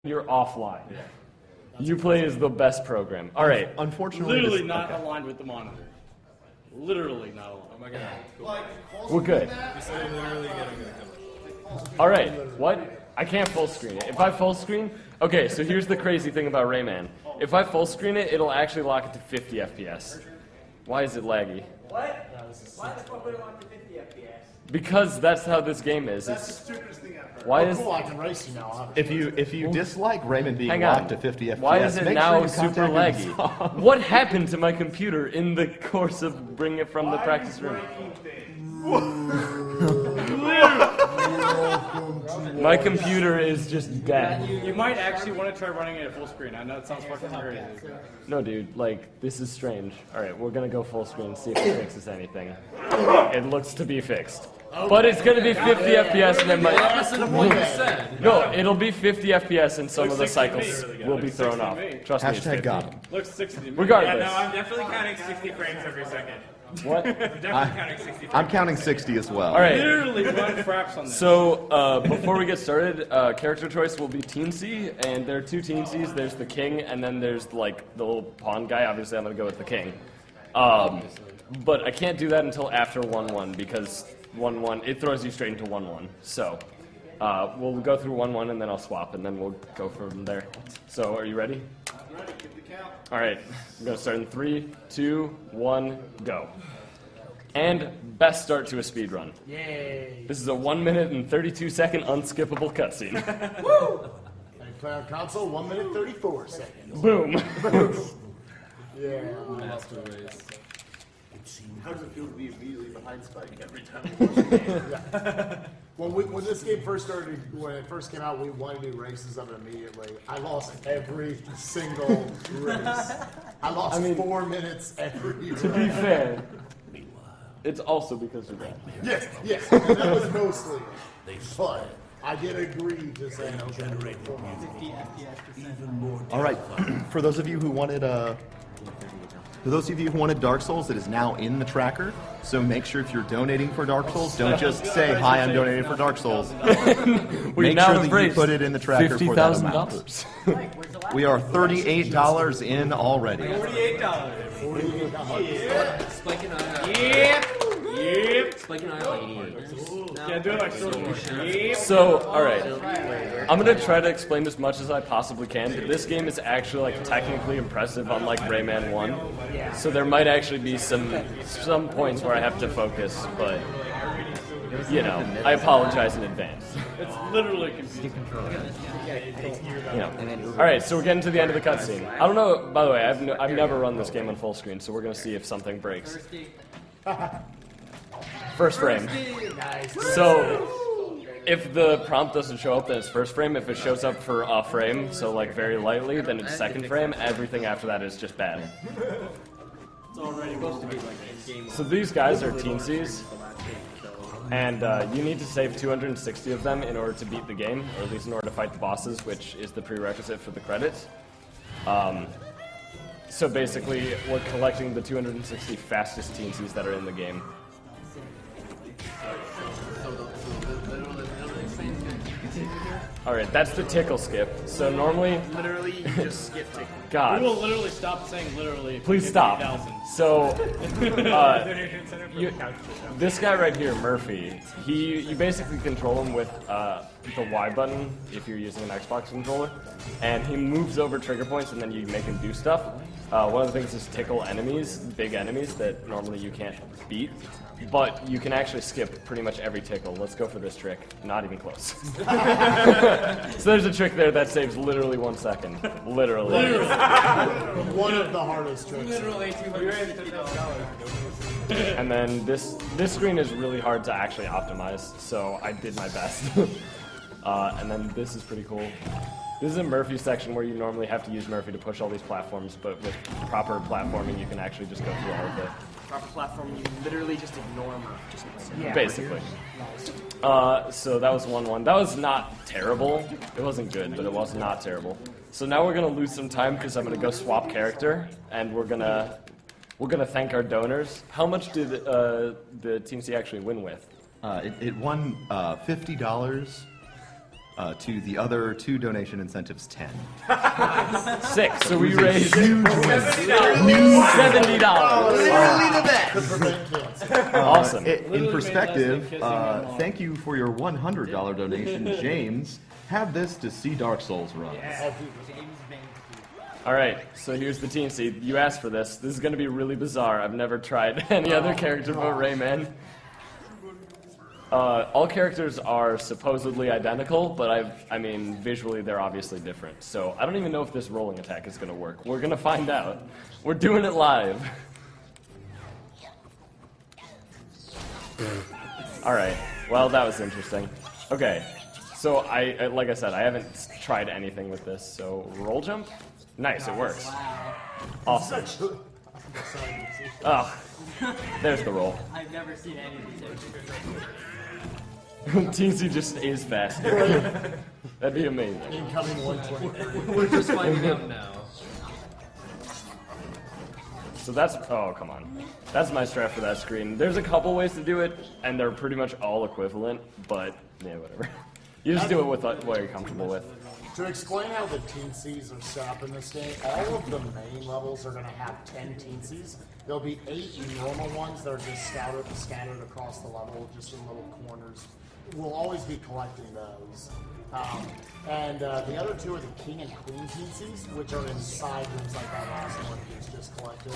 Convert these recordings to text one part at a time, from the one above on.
You're offline. Uplay is the best program. All right. Unfortunately, literally not aligned with the monitor. Literally not aligned. Oh my god. We're good. All right. What? I can't full screen it. If I full screen, okay. So here's the crazy thing about Rayman. If I full screen it, it'll actually lock it to 50 FPS. Why is it laggy? What? Why the fuck would it lock to 50 FPS? Because that's how this game is. That's the stupidest thing ever. Why is? Cool, I can race you now. if you dislike Rayman being Hang on. locked to 50 FPS, Why is it make now sure you super contact laggy? Ubisoft. What happened to my computer in the course of bringing it from the practice room? My computer is just dead. You might actually want to try running it at full screen. I know it sounds fucking crazy. No, dude, like, this is strange. Alright, we're gonna go full screen and see if it fixes anything. It looks to be fixed. But it's gonna be 50 FPS and then my... Opposite of what you said. No, it'll be 50 FPS and some of the cycles will be thrown off. Trust me, it's 50. Hashtag got. Looks 60 to me. Regardless. Yeah, no, I'm definitely counting 60 frames every second. What? I'm definitely counting 60 frames. I'm counting 60 as well. Alright. Literally run fraps on this. So, before we get started, character choice will be Teensy, and there are two Teensies. There's the king, and then there's, like, the little pawn guy. Obviously, I'm going to go with the king. But I can't do that until after 1-1, because 1-1, it throws you straight into 1-1. So, we'll go through 1-1, and then I'll swap, and then we'll go from there. So, are you ready? I'm ready. Give the count. Alright, I'm going to start in 3, 2, 1, go. And best start to a speedrun. Yay. This is a 1 minute and 32-second unskippable cutscene. Woo! And play on console, 1 minute 34 seconds. Boom. Yeah. Master race. How does it feel to be immediately behind Spike every time? When this game first started, when it first came out, we won new races of it immediately. I lost every single race. I lost 4 minutes every race. To be fair, it's also because of that. Yes, and that was mostly it. But I did agree to say no. All right, for those of you who wanted Dark Souls, it is now in the tracker. So make sure if you're donating for Dark Souls, don't just say, "Hi, I'm donating for Dark Souls." Make now sure that you embraced put it in the tracker for that amount. $50,000. We are $38 in already. $48. Spike and I. Yep. Spike and I are 88. Yeah, do it like Silver. So, alright. I'm going to try to explain as much as I possibly can, but this game is actually like technically impressive unlike Rayman 1. So there might actually be some points where I have to focus, but you know, I apologize in advance. It's literally confusing. Alright, so we're getting to the end of the cutscene. I don't know, by the way, I've never run this game on full screen, so we're going to see if something breaks. First frame. So, if the prompt doesn't show up, then it's first frame. If it shows up for a frame, so like very lightly, then it's second frame. Everything after that is just bad. It's already supposed to be like a game. So these guys are Teensies, and you need to save 260 of them in order to beat the game, or at least in order to fight the bosses, which is the prerequisite for the credits. So basically, we're collecting the 260 fastest Teensies that are in the game. Alright, that's the tickle skip. So normally... Literally, you just skip tickle. God. We will literally stop saying literally. Please stop. 50,000. So, this guy right here, Murphy, you basically control him with the Y button if you're using an Xbox controller, and he moves over trigger points and then you make him do stuff. One of the things is tickle enemies, big enemies that normally you can't beat, but you can actually skip pretty much every tickle. Let's go for this trick. Not even close. So there's a trick there that saves literally 1 second. Literally. One of the hardest tricks. Literally $250. And then this screen is really hard to actually optimize, so I did my best. And then this is pretty cool. This is a Murphy section where you normally have to use Murphy to push all these platforms, but with proper platforming, you can actually just go through all of it. Proper platform, you literally just ignore Murphy. Basically. So that was 1-1. That was not terrible. It wasn't good, but it was not terrible. So now we're gonna lose some time because I'm gonna go swap character, and we're gonna thank our donors. How much did the Teensy actually win with? It won $50 To the other 2 donation incentives, 10. 6. So we raised Huge win. $70. To prevent cancer. Awesome. In perspective, thank you for your $100 donation, James. Have this to see Dark Souls run. All right, so here's the Teensy. You asked for this. This is going to be really bizarre. I've never tried any other character but Rayman. All characters are supposedly identical, but I mean, visually they're obviously different. So I don't even know if this rolling attack is going to work. We're going to find out. We're doing it live. All right. Well, that was interesting. Okay. So I like I said, I haven't tried anything with this. So roll jump. Nice, it works. Awesome. Oh, there's the roll. I've never seen any of these extras. Teensy just stays faster. That'd be amazing. Incoming 120. We're just finding out now. So that's, oh, come on. That's my strat for that screen. There's a couple ways to do it, and they're pretty much all equivalent, but yeah, whatever. You just do it with what you're comfortable with. To explain how the teensies are set up in this game, all of the main levels are going to have 10 teensies. There'll be 8 normal ones that are just scattered across the level, just in little corners. We'll always be collecting those. And the other 2 are the king and queen teensies, which are inside rooms like that last one he's just collected.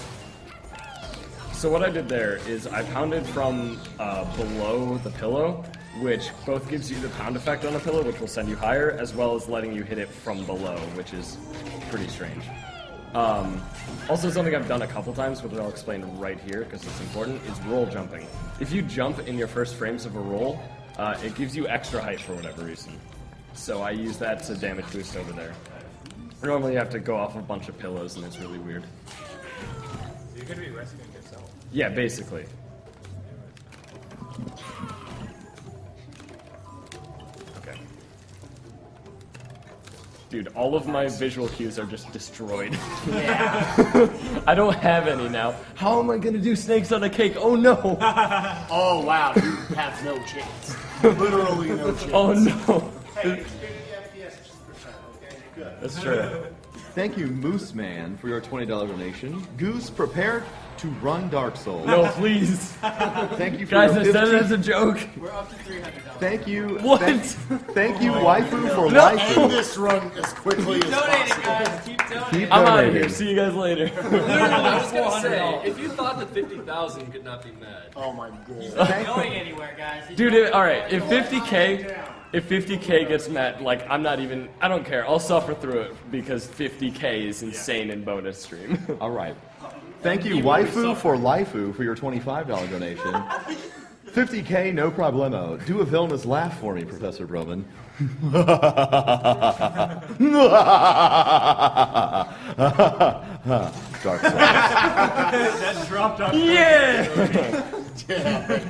So what I did there is I pounded from below the pillow, which both gives you the pound effect on the pillow, which will send you higher, as well as letting you hit it from below, which is pretty strange. Also, something I've done a couple times, which I'll explain right here because it's important, is roll jumping. If you jump in your first frames of a roll, it gives you extra height for whatever reason. So I use that to damage boost over there. Normally you have to go off a bunch of pillows, and it's really weird. You're going to be rescuing yourself. Yeah, basically. Okay. Dude, all of my visual cues are just destroyed. Yeah. I don't have any now. How am I gonna do snakes on a cake? Oh no! Oh wow, you have no chance. Literally no chance. Oh no! Hey, it's 50 FPS, just percent, okay? Good. That's true. Thank you, Moose Man, for your $20 donation. Goose, prepare to run Dark Souls. No, please. Thank you for Guys, your I said it 15 as a joke. We're up to $300. Thank you. What? Thank you, Waifu, for End waifu. this run as quickly as Donating, possible. guys. Keep donating. Keep I'm out of donating. here. See you guys later. I was going to say, if you thought that 50,000 could not be met. Oh my god. Thank- Going anywhere, guys. He's Dude, all right. If 50K gets met, like I don't care. I'll suffer through it because 50K is insane in bonus stream. All right. Thank you, Waifu for Laifu, for your $25 donation. 50K, no problemo. Do a villainous laugh for me, Professor Broman. Dark Souls. That dropped off. Yeah. Yeah.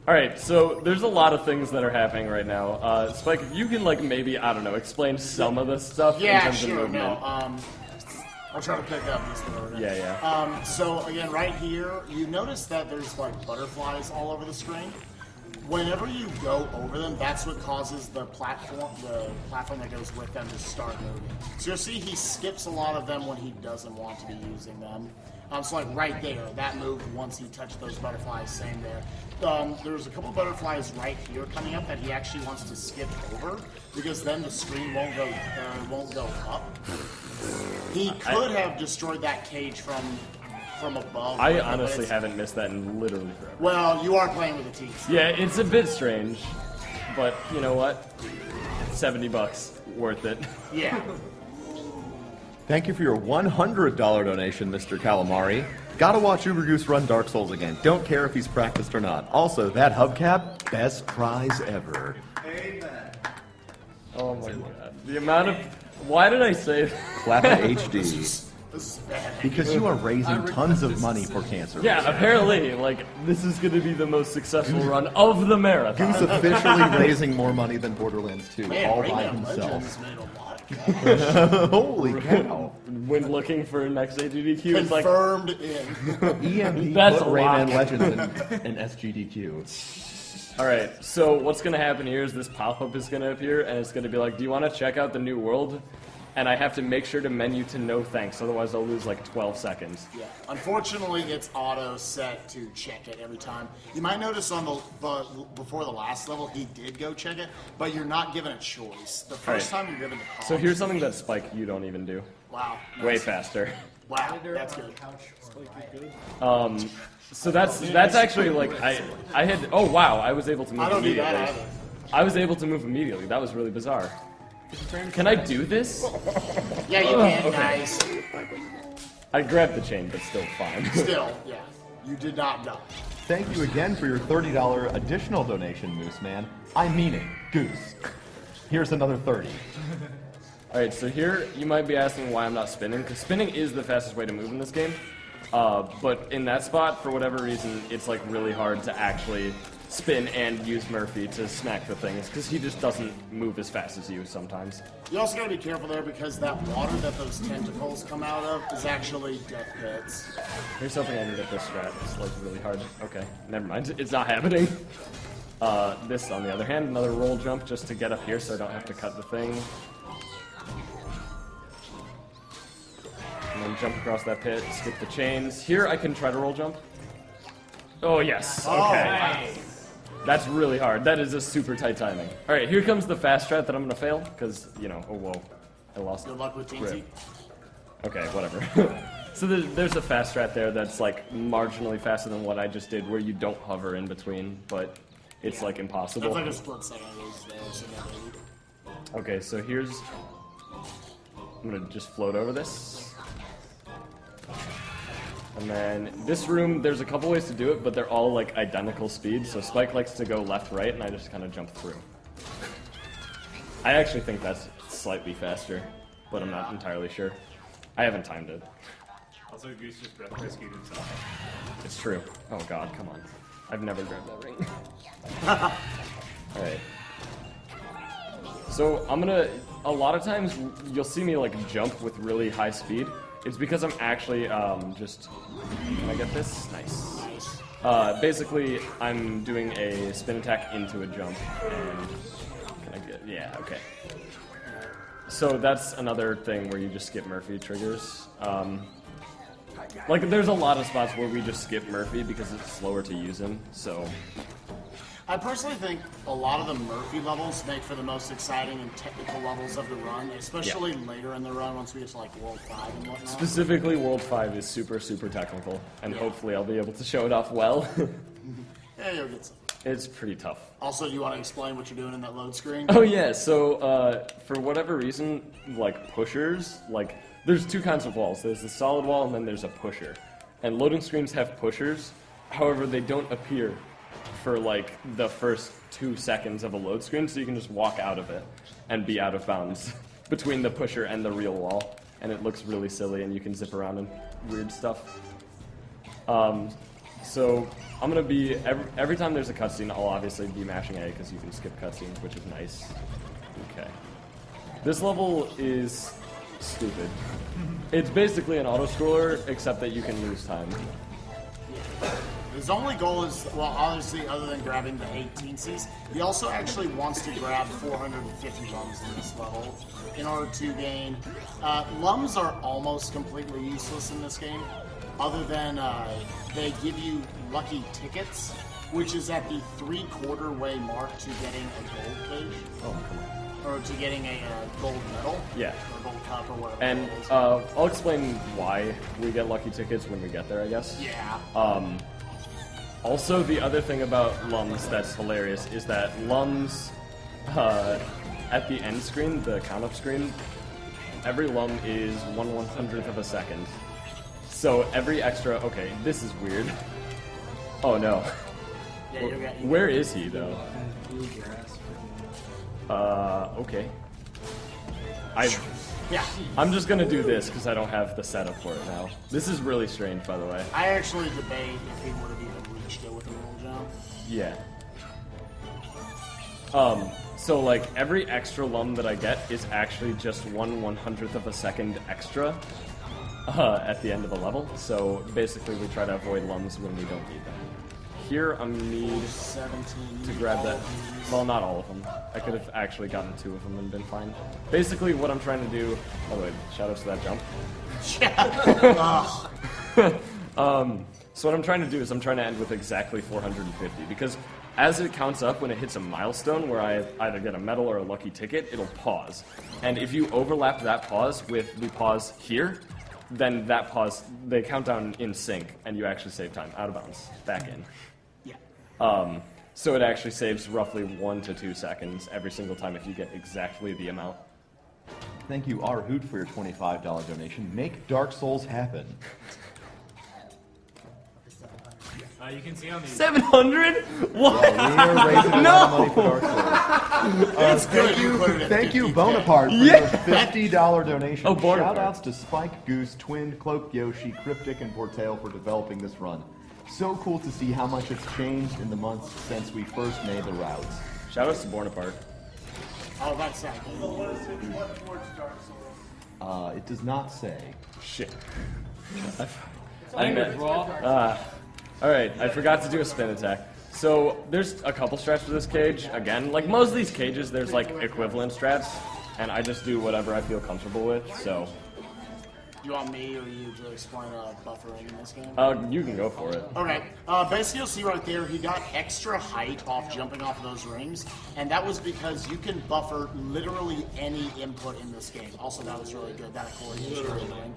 All right, so there's a lot of things that are happening right now. Spike, if you can maybe I don't know, explain some of this stuff in Yeah, terms sure. of movement. No, I'll try to pick up this one. Yeah. So again, right here, you notice that there's butterflies all over the screen. Whenever you go over them, that's what causes the platform that goes with them to start moving. So you'll see he skips a lot of them when he doesn't want to be using them. So right there, that moved once he touched those butterflies, same there. There's a couple butterflies right here coming up that he actually wants to skip over because then the screen won't go up. He could have destroyed that cage from above. I honestly haven't missed that in literally forever. Well, you are playing with a teeth. Yeah, it's a bit strange, but you know what? $70, worth it. Yeah. Thank you for your $100 donation, Mr. Calamari. Gotta watch Uber Goose run Dark Souls again. Don't care if he's practiced or not. Also, that hubcap, best prize ever. Amen. Oh my god. The amount of... Why did I say that? Clap at HD. This is bad. Because you are raising tons of money for cancer. Yeah, apparently, this is going to be the most successful run of the marathon. Goose officially raising more money than Borderlands 2, Man, all by Rayman himself. Legends made a lot of cash. Holy cow. When looking for next AGDQ, it's like... Confirmed in. EMP That's put a Rayman lot. Legends in SGDQ. Alright, so what's going to happen here is this pop-up is going to appear, and it's going to be like, do you want to check out the new world? And I have to make sure to menu to no thanks, otherwise I'll lose like 12 seconds. Yeah. Unfortunately, it's auto set to check it every time. You might notice on the before the last level, he did go check it, but you're not given a choice. The first time you're given the call. So here's something that Spike, you don't even do. Wow. Way Nice. faster. Wow, that's good. So that's actually like, I had, oh wow, I was able to move I don't do immediately. that either. I was able to move immediately, that was really bizarre. Can I do this? Yeah, you can, okay. guys. I grabbed the chain, but still fine. Still, yeah. You did not die. Thank you again for your $30 additional donation, Moose Man. I mean it, Goose. Here's another 30. Alright, so here you might be asking why I'm not spinning, because spinning is the fastest way to move in this game. But in that spot, for whatever reason, it's like really hard to actually spin and use Murphy to smack the things, because he just doesn't move as fast as you sometimes. You also gotta be careful there because that water that those tentacles come out of is actually death pits. Here's something I did at this strat. It's like really hard. Okay, never mind. It's not happening. This, on the other hand, another roll jump just to get up here so I don't have to cut the thing. And then jump across that pit, skip the chains. Here I can try to roll jump. Oh, yes. Okay. That's really hard. That is a super tight timing. Alright, here comes the fast strat that I'm gonna fail, because, you know, oh whoa. I lost Good luck with Teensy. grip. Okay, whatever. So there's a fast strat there that's like marginally faster than what I just did, where you don't hover in between, but it's like impossible. It's like a split second is there, so yeah. Okay, so here's... I'm gonna just float over this. And then this room, there's a couple ways to do it, but they're all like identical speeds. So Spike likes to go left, right, and I just kind of jump through. I actually think that's slightly faster, but I'm not entirely sure. I haven't timed it. Also, Goose just breath rescued himself. It's true. Oh god, come on. I've never grabbed that ring. Alright. So I'm gonna, a lot of times you'll see me like jump with really high speed. It's because I'm actually just, can I get this? Nice. Basically, I'm doing a spin attack into a jump, and can I get, yeah, okay. So that's another thing where you just skip Murphy triggers. Like, there's a lot of spots where we just skip Murphy because it's slower to use him, so... I personally think a lot of the Murphy levels make for the most exciting and technical levels of the run, especially later in the run once we get to like World 5 and whatnot. Specifically, World 5 is super, super technical, and hopefully I'll be able to show it off well. Yeah, you'll get some. It's pretty tough. Also, you want to explain what you're doing in that load screen? Oh yeah, so for whatever reason, like pushers, like there's two kinds of walls. There's the solid wall and then there's a pusher. And loading screens have pushers, however they don't appear for like the first 2 seconds of a load screen, so you can just walk out of it and be out of bounds between the pusher and the real wall. And it looks really silly and you can zip around and weird stuff. So I'm gonna be, every time there's a cutscene, I'll obviously be mashing A because you can skip cutscenes, which is nice. Okay. This level is stupid. It's basically an auto-scroller, except that you can lose time. His only goal is, well, obviously, other than grabbing the 8 Teensies, he also actually wants to grab 450 lums in this level in order to gain... lums are almost completely useless in this game, other than they give you lucky tickets, which is at the 3/4 way mark to getting a gold page. Oh, come on. Or to getting a gold medal. Yeah. Or gold cup or whatever. And it is. I'll explain why we get lucky tickets when we get there, I guess. Yeah. Also, the other thing about lums that's hilarious is that lums, at the end screen, the count-up screen, every lum is 1/100th of a second. So every extra... Okay, this is weird. Oh, no. Yeah, Where is he, though? Okay. Yeah. I'm just gonna do this because I don't have the setup for it now. This is really strange, by the way. I actually debate if he would have even reached it with a roll jump. Yeah. So like every extra lum that I get is actually just 1/100th of a second extra at the end of the level. So basically we try to avoid lums when we don't need them. here I'm gonna need 17. to grab that. Well, not all of them. I could have actually gotten 2 of them and been fine. Basically, what I'm trying to do. Oh wait, shout out to that jump. So what I'm trying to do is I'm trying to end with exactly 450 because as it counts up when it hits a milestone where I either get a medal or a lucky ticket, it'll pause. And if you overlap that pause with the pause here, then that pause, they count down in sync and you actually save time. Out of bounds. Back in. Yeah. So it actually saves roughly 1 to 2 seconds every single time if you get exactly the amount. Thank you, R. Hoot, for your $25 donation. Make Dark Souls happen. You can see on the 700? What? Yeah, we're raising a lot of money for Dark Souls. Thank you, Bonaparte, for your $50 donation. Oh, Bonaparte. Shout-outs to Spike, Goose, Twin, Cloak, Yoshi, Cryptic, and Portail for developing this run. So cool to see how much it's changed in the months since we first made the routes. Shoutouts to Bonaparte. Oh, that's sad. It does not say. Shit. I think it's raw. Alright, I forgot to do a spin attack. So, there's a couple strats for this cage. Again, like most of these cages, there's like equivalent strats, and I just do whatever I feel comfortable with, so. You want me or you to explain buffering in this game? You can go for it. Okay. Basically, you'll see right there, he got extra height off jumping off of those rings, and that was because you can buffer literally any input in this game. Also, that was really good. That accordion is really good.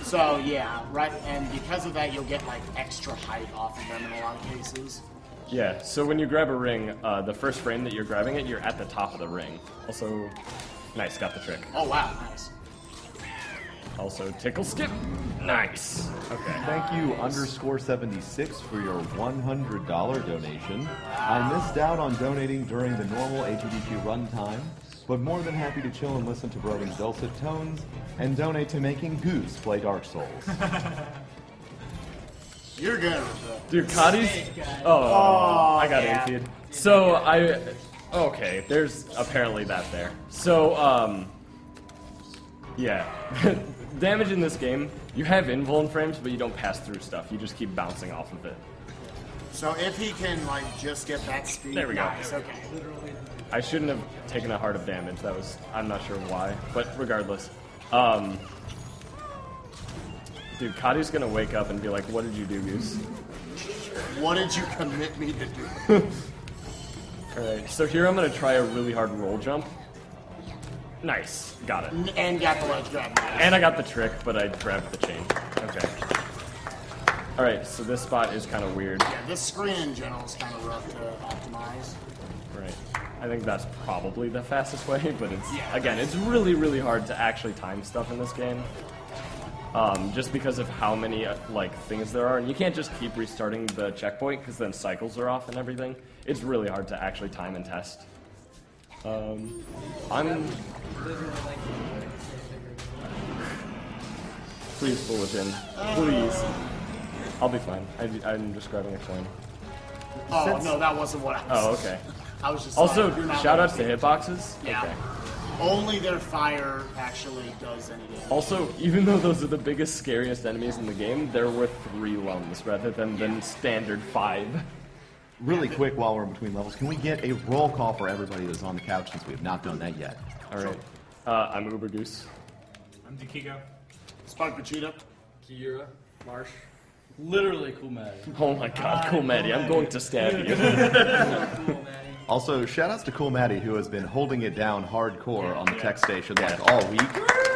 So yeah, right, and because of that, you'll get like extra height off of them in a lot of cases. Yeah, so when you grab a ring, the first frame that you're grabbing it, you're at the top of the ring. Also, nice, got the trick. Oh wow, nice. Also, tickle skip, nice. Okay. Thank you, _76, for your $100 donation. I missed out on donating during the normal AGDQ runtime, but more than happy to chill and listen to Brogan's dulcet tones and donate to making Goose play Dark Souls. You're good. Dude, Cotty's... Oh, I got AP'd. So, okay, there's apparently that there. So, yeah. Damage in this game, you have invuln frames, but you don't pass through stuff. You just keep bouncing off of it. So if he can, like, just get that speed... There we go. Nice, okay. I shouldn't have taken a heart of damage. That was... I'm not sure why. But regardless. Dude, Cotty's gonna wake up and be like, what did you do, Goose? What did you commit me to do? Alright, so here I'm gonna try a really hard roll jump. Nice. Got it. And got the ledge grab. And I got the trick, but I grabbed the chain. Okay. Alright, so this spot is kind of weird. Yeah, this screen in general is kind of rough to optimize. Right. I think that's probably the fastest way, but it's, again, it's really, really hard to actually time stuff in this game. Just because of how many, like, things there are. And you can't just keep restarting the checkpoint, because then cycles are off and everything. It's really hard to actually time and test. Please pull it in. Please. I'll be fine. I'm just grabbing a coin. Oh, no, that wasn't what I was Oh, okay. I was just Also, like, you're not shout outs to gonna- hitboxes. Yeah. Okay. Only their fire actually does any damage. Also, even though those are the biggest, scariest enemies in the game, they're worth 3 lums rather than standard 5. Really quick, while we're in between levels, can we get a roll call for everybody that's on the couch since we have not done that yet? Alright. I'm Uber Goose. I'm Dekigo. Spike Vegeta. Kira, Marsh. Literally cool Maddie. Oh my god, cool Maddie, I'm going to stab you. Cool, Maddie. Also, shoutouts to Cool Maddie, who has been holding it down hardcore on the tech station like all week.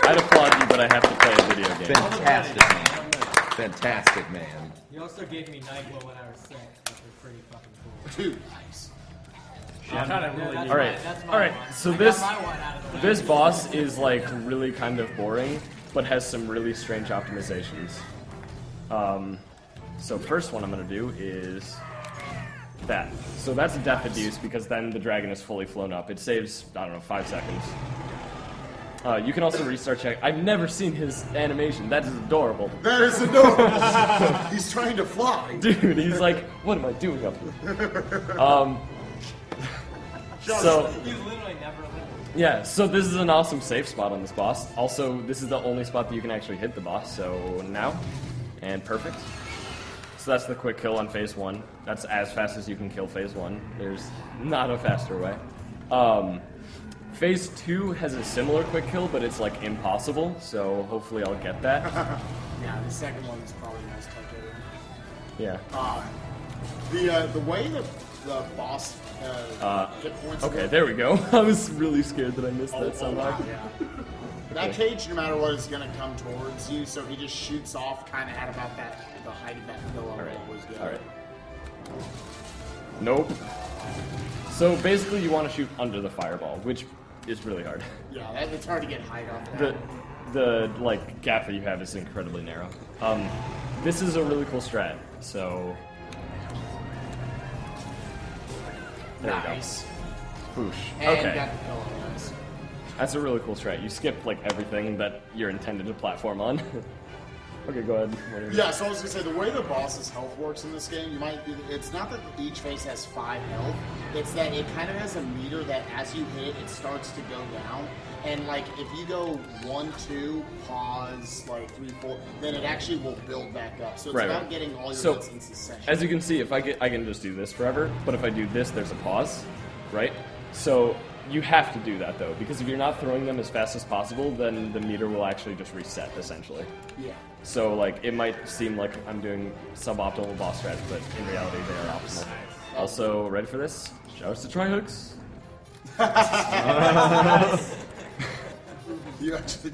I'd applaud you, but I have to play a video game. Fantastic, man. Fantastic, man. You also gave me NyQuil when I was sick, which was pretty fucking cool. Dude, nice. Alright, so this boss is like really kind of boring, but has some really strange optimizations. So first one I'm gonna do is that. So that's a death adduce because then the dragon is fully flown up. It saves, I don't know, 5 seconds. You can also restart check. I've never seen his animation. That is adorable. That is adorable. He's trying to fly. Dude, he's like, what am I doing up here? So, You literally never lived. yeah, so this is an awesome safe spot on this boss. Also, this is the only spot that you can actually hit the boss, so now. and perfect. So that's the quick kill on phase 1. That's as fast as you can kill phase 1. There's not a faster way. Phase 2 has a similar quick kill, but it's like impossible, so hopefully I'll get that. Yeah, the second one is probably the most quicker. Yeah. The way the boss hit points. Okay, there we go. I was really scared that I missed that somehow. Wow, yeah. That cage, no matter what, is going to come towards you, so he just shoots off kind of at about the height of that pillow. Alright. Nope. So basically you want to shoot under the fireball, which is really hard. Yeah, it's hard to get height off that. The like gap that you have is incredibly narrow. This is a really cool strat, so there nice. We go. Whoosh. And Okay. got the pillow, nice. That's a really cool strat. You skip like everything that you're intended to platform on. Okay, go ahead. Whatever. Yeah, so I was gonna say the way the boss's health works in this game, it's not that each phase has 5 health, it's that it kind of has a meter that as you hit, it starts to go down. And like if you go 1, 2, pause, like 3, 4, then it actually will build back up. So it's about getting all your hits in succession. As you can see, if I can just do this forever, but if I do this, there's a pause, right? So you have to do that though, because if you're not throwing them as fast as possible, then the meter will actually just reset essentially. Yeah. So like it might seem like I'm doing suboptimal boss strats, but in reality they are optimal. Also, ready for this? Shoutouts to Tryhooks. You actually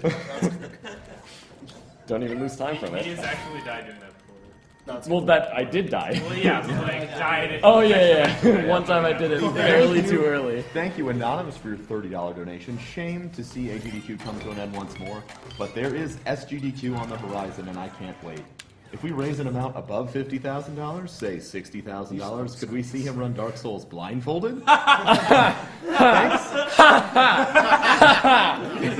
Don't even lose time from He it. has actually died doing that before. Well, that I did die. Well, yeah, but like died. Oh yeah. One time I did it barely too early. Thank you, Anonymous, for your $30 donation. Shame to see AGDQ come to an end once more, but there is SGDQ on the horizon, and I can't wait. If we raise an amount above $50,000, say $60,000, could we see him run Dark Souls blindfolded? Thanks.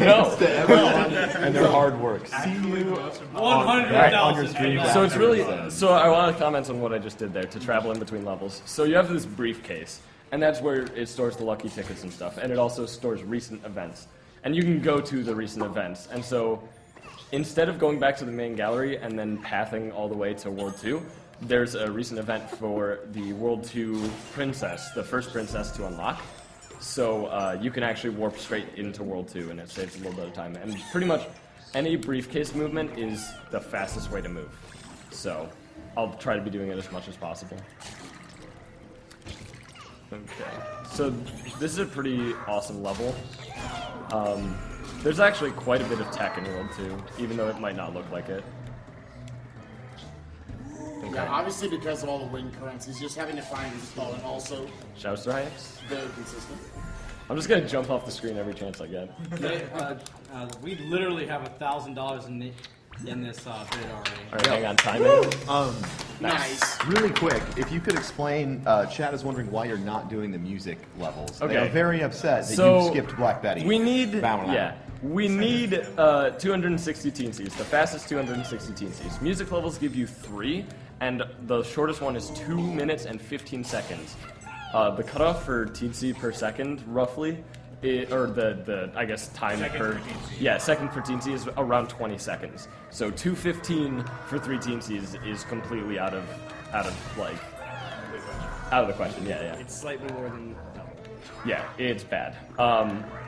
No. To everyone and their hard work. See you on your stream. So it's really. So I want to comment on what I just did there to travel in between levels. So you have this briefcase, and that's where it stores the lucky tickets and stuff, and it also stores recent events, and you can go to the recent events, and so. Instead of going back to the main gallery and then pathing all the way to World 2, there's a recent event for the World 2 princess, the first princess to unlock. So you can actually warp straight into World 2 and it saves a little bit of time. And pretty much any briefcase movement is the fastest way to move. So I'll try to be doing it as much as possible. Okay, so this is a pretty awesome level. There's actually quite a bit of tech in World 2, even though it might not look like it. Okay. Yeah, obviously because of all the wind currents, he's just having to find his spell, and also Shouts to Rayman. very consistent. I'm just gonna jump off the screen every chance I get. We literally have $1,000 in this bid already. Alright, hang on, timing. Nice. Really quick, if you could explain, Chad is wondering why you're not doing the music levels. Okay. They are very upset that So, you skipped Black Betty. We need, Bow, bow. yeah, we need 260 Teensies, the fastest 260 Teensies. Music levels give you 3, and the shortest one is 2 minutes and 15 seconds. The cutoff for Teensy per second, roughly, or the I guess time per second for Teensy is around 20 seconds. So 2:15 for 3 Teensies is completely out of the question. Yeah. It's slightly more than Yeah, it's bad.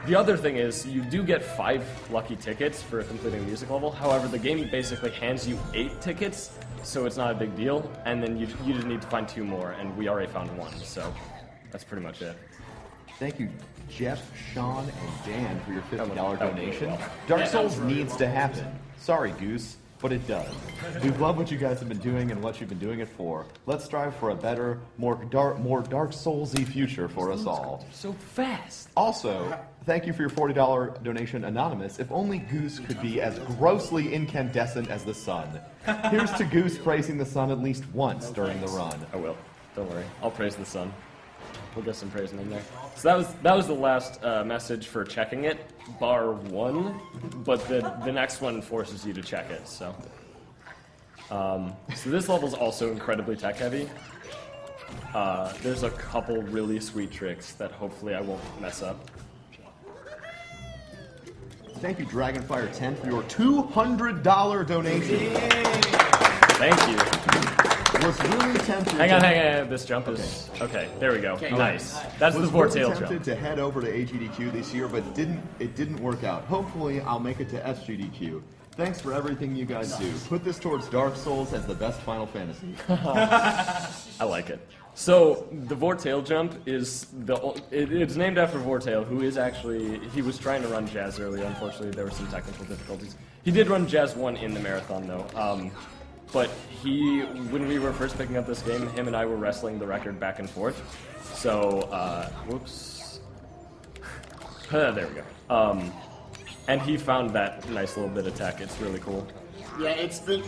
The other thing is you do get 5 lucky tickets for completing a music level. However, the game basically hands you 8 tickets, so it's not a big deal. And then you just need to find 2 more, and we already found 1. So that's pretty much it. Thank you, Jeff, Sean, and Dan for your $50 That went donation. really well. Dark Souls needs to happen. Sorry, Goose, but it does. We love what you guys have been doing and what you've been doing it for. Let's strive for a better, more Dark Souls-y future for us all. So fast. Also, thank you for your $40 donation, Anonymous. If only Goose could be as grossly incandescent as the sun. Here's to Goose praising the sun at least once during the run. I will. Don't worry. I'll praise the sun. We'll get some praising in there. So that was the last message for checking it, bar 1, but the next one forces you to check it. So this level is also incredibly tech heavy. There's a couple really sweet tricks that hopefully I won't mess up. Thank you, Dragonfire10, for your $200 donation. Thank you. Was really tempted. Hang on. This jump is okay. There we go. Nice. That's the Was Vortail really tempted jump. to head over to AGDQ this year, but it didn't work out. Hopefully, I'll make it to SGDQ. Thanks for everything you guys do. Put this towards Dark Souls as the best Final Fantasy. I like it. So the Vortail jump is it's named after Vortail, who is actually he was trying to run Jazz earlier. Unfortunately, there were some technical difficulties. He did run Jazz 1 in the marathon though. But when we were first picking up this game, him and I were wrestling the record back and forth. So, whoops. There we go. And he found that nice little bit of tech. It's really cool. Yeah, it's been.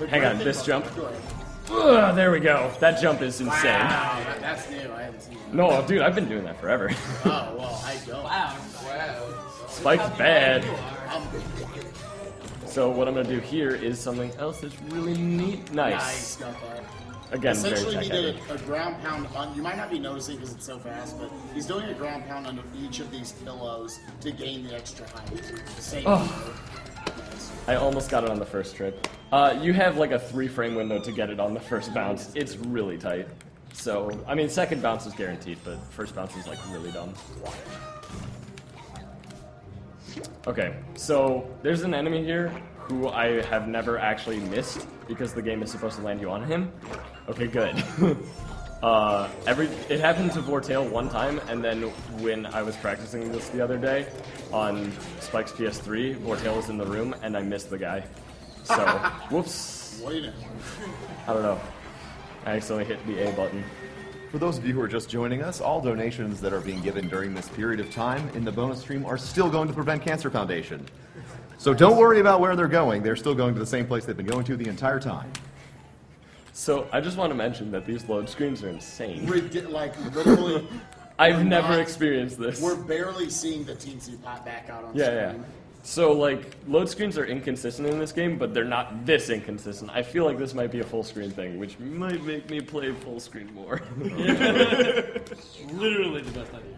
Hang on, this jump. Go ahead. There we go. That jump is insane. Wow, that's new. I haven't seen that. No, dude, I've been doing that forever. Oh, well, I don't. Wow. Spike's bad. I'm So what I'm going to do here is something else that's really neat. Nice. got that. Again, very Essentially, he tech-heavy. did a ground pound. You might not be noticing because it's so fast, but he's doing a ground pound under each of these pillows to gain the extra height. Same Oh. Nice. I almost got it on the first trip. You have like a 3-frame window to get it on the first bounce. It's really tight. So, I mean, second bounce is guaranteed, but first bounce is like really dumb. Okay, so there's an enemy here who I have never actually missed because the game is supposed to land you on him. Okay, good. It happened to Vortail one time, and then when I was practicing this the other day on Spike's PS3, Vortail was in the room, and I missed the guy. So, whoops. What do you know? I don't know. I accidentally hit the A button. For those of you who are just joining us, all donations that are being given during this period of time in the bonus stream are still going to Prevent Cancer Foundation. So don't worry about where they're going. They're still going to the same place they've been going to the entire time. So, I just want to mention that these load screens are insane. Like, literally, I've never experienced this. we're barely seeing the Teensy pop back out on Yeah. screen. So, like, load screens are inconsistent in this game, but they're not this inconsistent. I feel like this might be a full screen thing, which might make me play full screen more. Literally the best idea.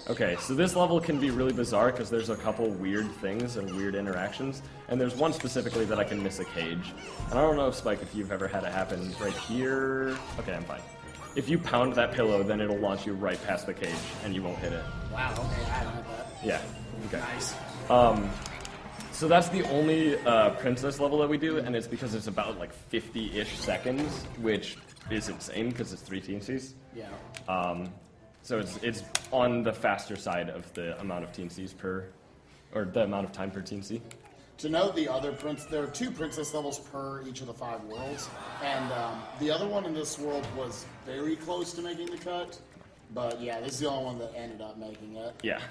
Okay, so this level can be really bizarre because there's a couple weird things and weird interactions, and there's one specifically that I can miss a cage. And I don't know, Spike, if you've ever had it happen right here. Okay, I'm fine. If you pound that pillow, then it'll launch you right past the cage, and you won't hit it. Wow, okay, I don't have that. Yeah, okay. Nice. So that's the only princess level that we do, and it's because it's about like 50-ish seconds, which is insane because it's 3 Teensies. Yeah. So it's on the faster side of the amount of Teensies or the amount of time per Teensy. To note the other there are 2 princess levels per each of the 5 worlds, and the other one in this world was very close to making the cut, but yeah, this is the only one that ended up making it. Yeah.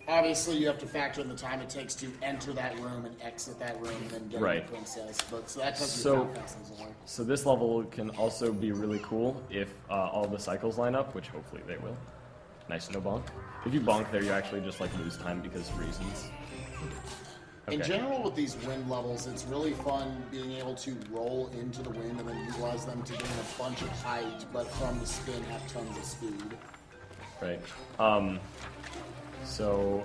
Obviously, you have to factor in the time it takes to enter that room and exit that room and then get Right. the princess, but so that tells you So- how fast things work. So this level can also be really cool if all the cycles line up, which hopefully they will. Nice, no bonk. If you bonk there, you actually just like lose time because of reasons. In Okay. general, with these wind levels, it's really fun being able to roll into the wind and then utilize them to gain a bunch of height, but from the spin have tons of speed. Right. So,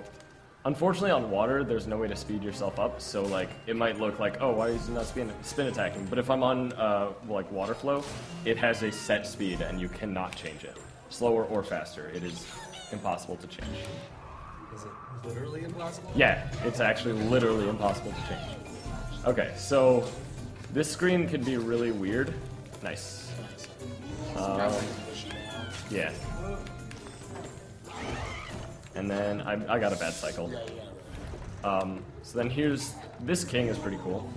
unfortunately on water, there's no way to speed yourself up, so like, it might look like, oh, why is he not spin attacking? But if I'm on, like, water flow, it has a set speed and you cannot change it. Slower or faster, it is impossible to change. Is it literally impossible? Yeah, it's actually literally impossible to change. Okay, so this screen can be really weird. Nice. Yeah. And then I got a bad cycle. So then here's, this king is pretty cool.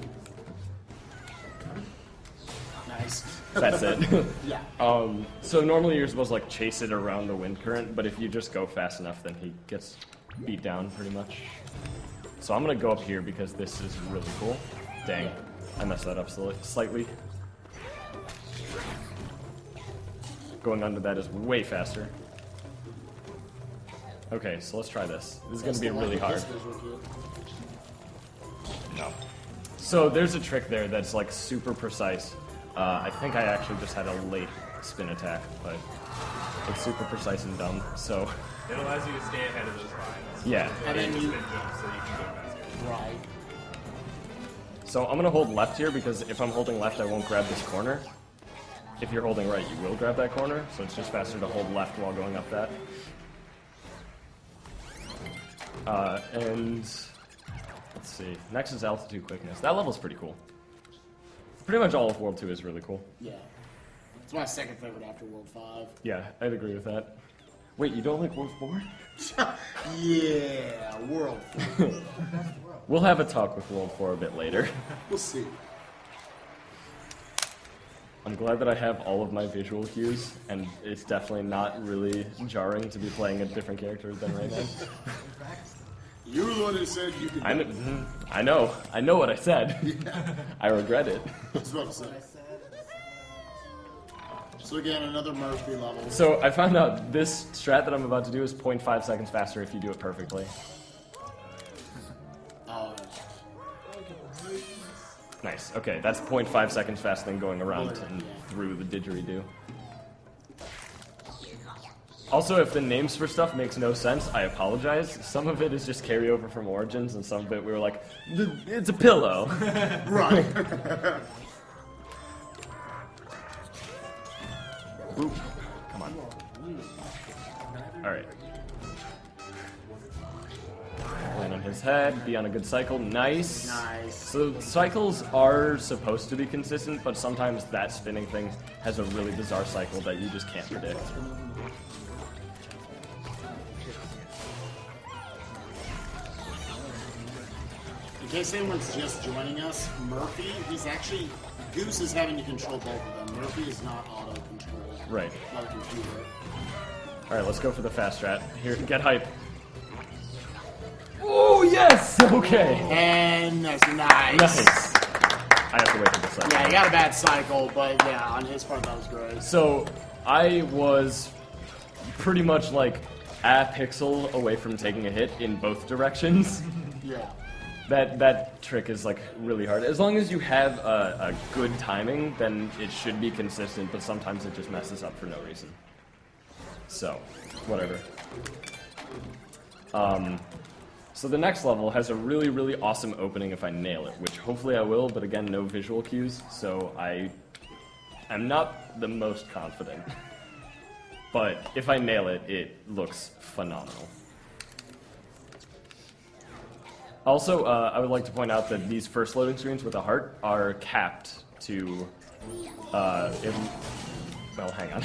Nice. That's it. Yeah. So normally you're supposed to like chase it around the wind current, but if you just go fast enough, then he gets beat down pretty much. So I'm gonna go up here because this is really cool. Dang, I messed that up slightly. Going under that is way faster. Okay, so let's try this. This is gonna be really hard. No. So there's a trick there that's like super precise. I think I actually just had a late spin attack, but it's super precise and dumb, so... It allows you to stay ahead of those lines. Yeah. And then you... So you can go faster. Right. So I'm gonna hold left here because if I'm holding left, I won't grab this corner. If you're holding right, you will grab that corner, so it's just faster to hold left while going up that. And let's see. Next is altitude quickness. That level's pretty cool. Pretty much all of World 2 is really cool. Yeah. It's my second favorite after World 5. Yeah, I'd agree with that. Wait, you don't like World 4? Yeah, World 4. We'll have a talk with World 4 a bit later. We'll see. I'm glad that I have all of my visual cues, and it's definitely not really jarring to be playing a different character than Rayman. You were the one who said you could. I know what I said. Yeah. I regret it. I was about to say. So again, another Murphy level. So I found out this strat that I'm about to do is 0.5 seconds faster if you do it perfectly. Nice. Okay, that's 0.5 seconds faster than going around and through the didgeridoo. Also, if the names for stuff makes no sense, I apologize. Some of it is just carryover from Origins, and some of it we were like, it's a pillow. Right. Oop. Come on. Alright. Land on his head, be on a good cycle. Nice. Nice. So cycles are supposed to be consistent, but sometimes that spinning thing has a really bizarre cycle that you just can't predict. In case anyone's just joining us, Murphy, Goose is having to control both of them. Murphy is not auto-controlled. Right. Not a computer. Alright, let's go for the fast strat. Here, get hype. Oh, yes! Okay. And nice. Nice. I have to wait for the cycle. Yeah, he got a bad cycle, but yeah, on his part, that was great. So, I was pretty much like a pixel away from taking a hit in both directions. Yeah. That trick is like really hard. As long as you have a good timing, then it should be consistent, but sometimes it just messes up for no reason. So, whatever. So the next level has a really, really awesome opening if I nail it, which hopefully I will, but again, no visual cues, so I'm not the most confident. But if I nail it, it looks phenomenal. Also, I would like to point out that these first loading screens with a heart are capped to, well, hang on.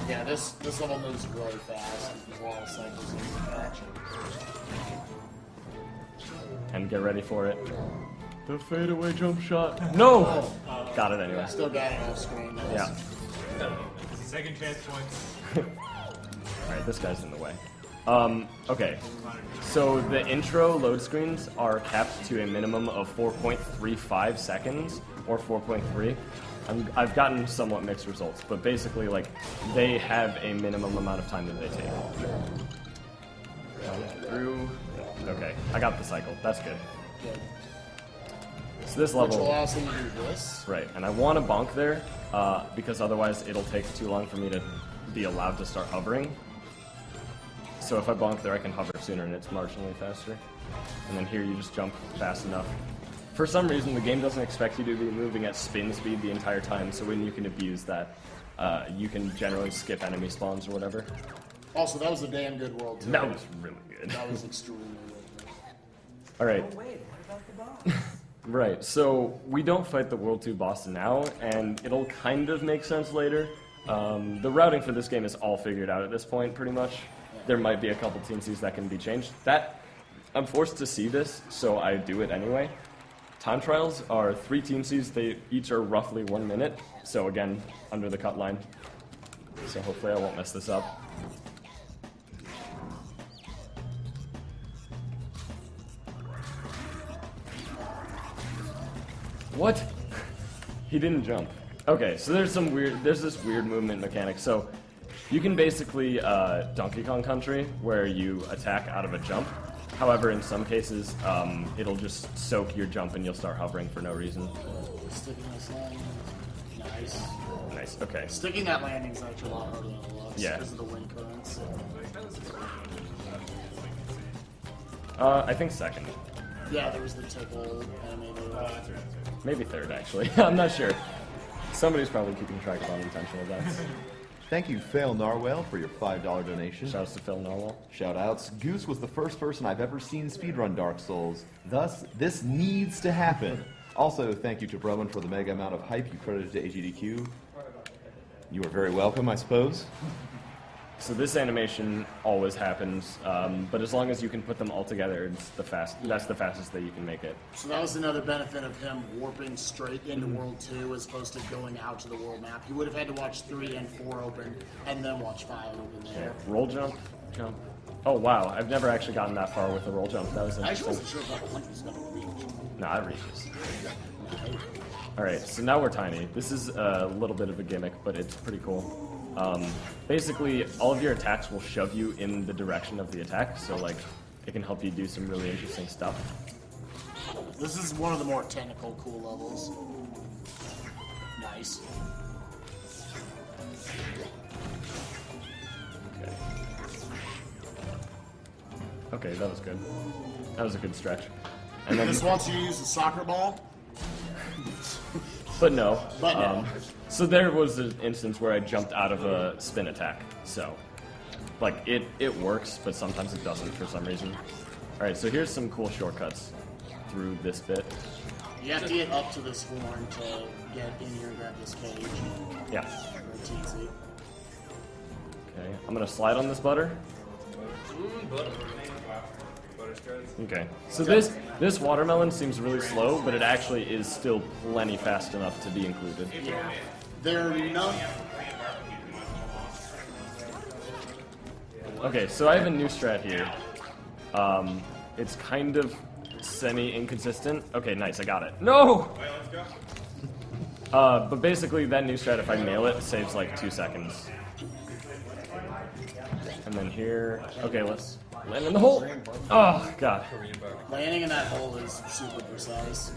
Yeah, this level moves really fast. There's a lot of cycles in action. And get ready for it. The fadeaway jump shot. No! Got it anyway. Still got it off screen. Yeah. Second chance points. Alright, this guy's in the way. Okay. So the intro load screens are capped to a minimum of 4.35 seconds, or 4.3. I've gotten somewhat mixed results, but basically, like, they have a minimum amount of time that they take. Through. Okay, I got the cycle. That's good. So this level. Which allows him to do this. Right, and I want to bonk there, because otherwise it'll take too long for me to be allowed to start hovering. So if I bonk there, I can hover sooner, and it's marginally faster. And then here you just jump fast enough. For some reason, the game doesn't expect you to be moving at spin speed the entire time, so when you can abuse that, you can generally skip enemy spawns or whatever. Also, that was a damn good world, too. That was really good. That was extremely good. Alright. Oh, wait, what about the boss? Right, so we don't fight the World 2 boss now, and it'll kind of make sense later. The routing for this game is all figured out at this point, pretty much. There might be a couple Teensies that can be changed. I'm forced to see this, so I do it anyway. Time trials are 3 Teensies. They each are roughly 1 minute, so again, under the cut line. So hopefully I won't mess this up. What? He didn't jump. Okay, so there's this weird movement mechanic. So you can basically Donkey Kong Country, where you attack out of a jump. However, in some cases, it'll just soak your jump and you'll start hovering for no reason. Sticking this landing. Nice. Nice, okay. Sticking that landing is actually a lot harder than it looks. Yeah. Because of the wind currents. I think second. Yeah, there was the tickle animated. Maybe third, actually. I'm not sure. Somebody's probably keeping track of unintentional deaths. Thank you, Phil Narwell, for your $5 donation. Shouts to Phil Narwell. Shoutouts. Goose was the first person I've ever seen speedrun Dark Souls. Thus, this needs to happen. Also, thank you to Broman for the mega amount of hype you credited to AGDQ. You are very welcome, I suppose. So this animation always happens, but as long as you can put them all together, it's that's the fastest that you can make it. So that was another benefit of him warping straight into World 2 as opposed to going out to the world map. He would have had to watch 3 and 4 open, and then watch 5 open there. Roll jump, jump. Oh wow, I've never actually gotten that far with a roll jump. That was I actually interesting. wasn't sure if that punch was going to reach. Nah, it reaches. Alright, so now we're tiny. This is a little bit of a gimmick, but it's pretty cool. Basically, all of your attacks will shove you in the direction of the attack, so like, it can help you do some really interesting stuff. This is one of the more technical, cool levels. Nice. Okay. Okay, that was good. That was a good stretch. And then, This wants you to use the soccer ball. but no. But no. So there was an instance where I jumped out of a spin attack. So, like, it works, but sometimes it doesn't for some reason. Alright, so here's some cool shortcuts through this bit. You have to get up to this horn to get in here and grab this cage. Yeah. Very teensy. Okay, I'm gonna slide on this butter. Okay, so this watermelon seems really slow, but it actually is still plenty fast enough to be included. Yeah. They're not. Okay, so I have a new strat here. It's kind of semi-inconsistent. Okay, nice, I got it. No! But basically, that new strat, if I nail it, saves like 2 seconds. And then here, okay, let's land in the hole. Oh, God. Landing in that hole is super precise.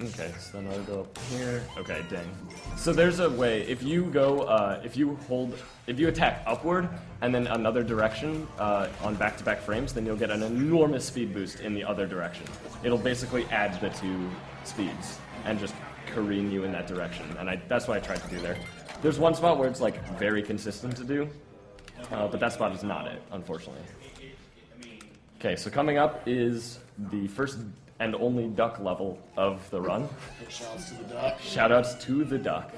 Okay, so then I'll go up here. Okay, dang. So there's a way, if you go, if you attack upward and then another direction on back-to-back frames, then you'll get an enormous speed boost in the other direction. It'll basically add the 2 speeds and just careen you in that direction. And that's what I tried to do there. There's one spot where it's like very consistent to do, but that spot is not it, unfortunately. Okay, so coming up is the first and only duck level of the run. Shoutouts to the duck. Shoutouts to the duck.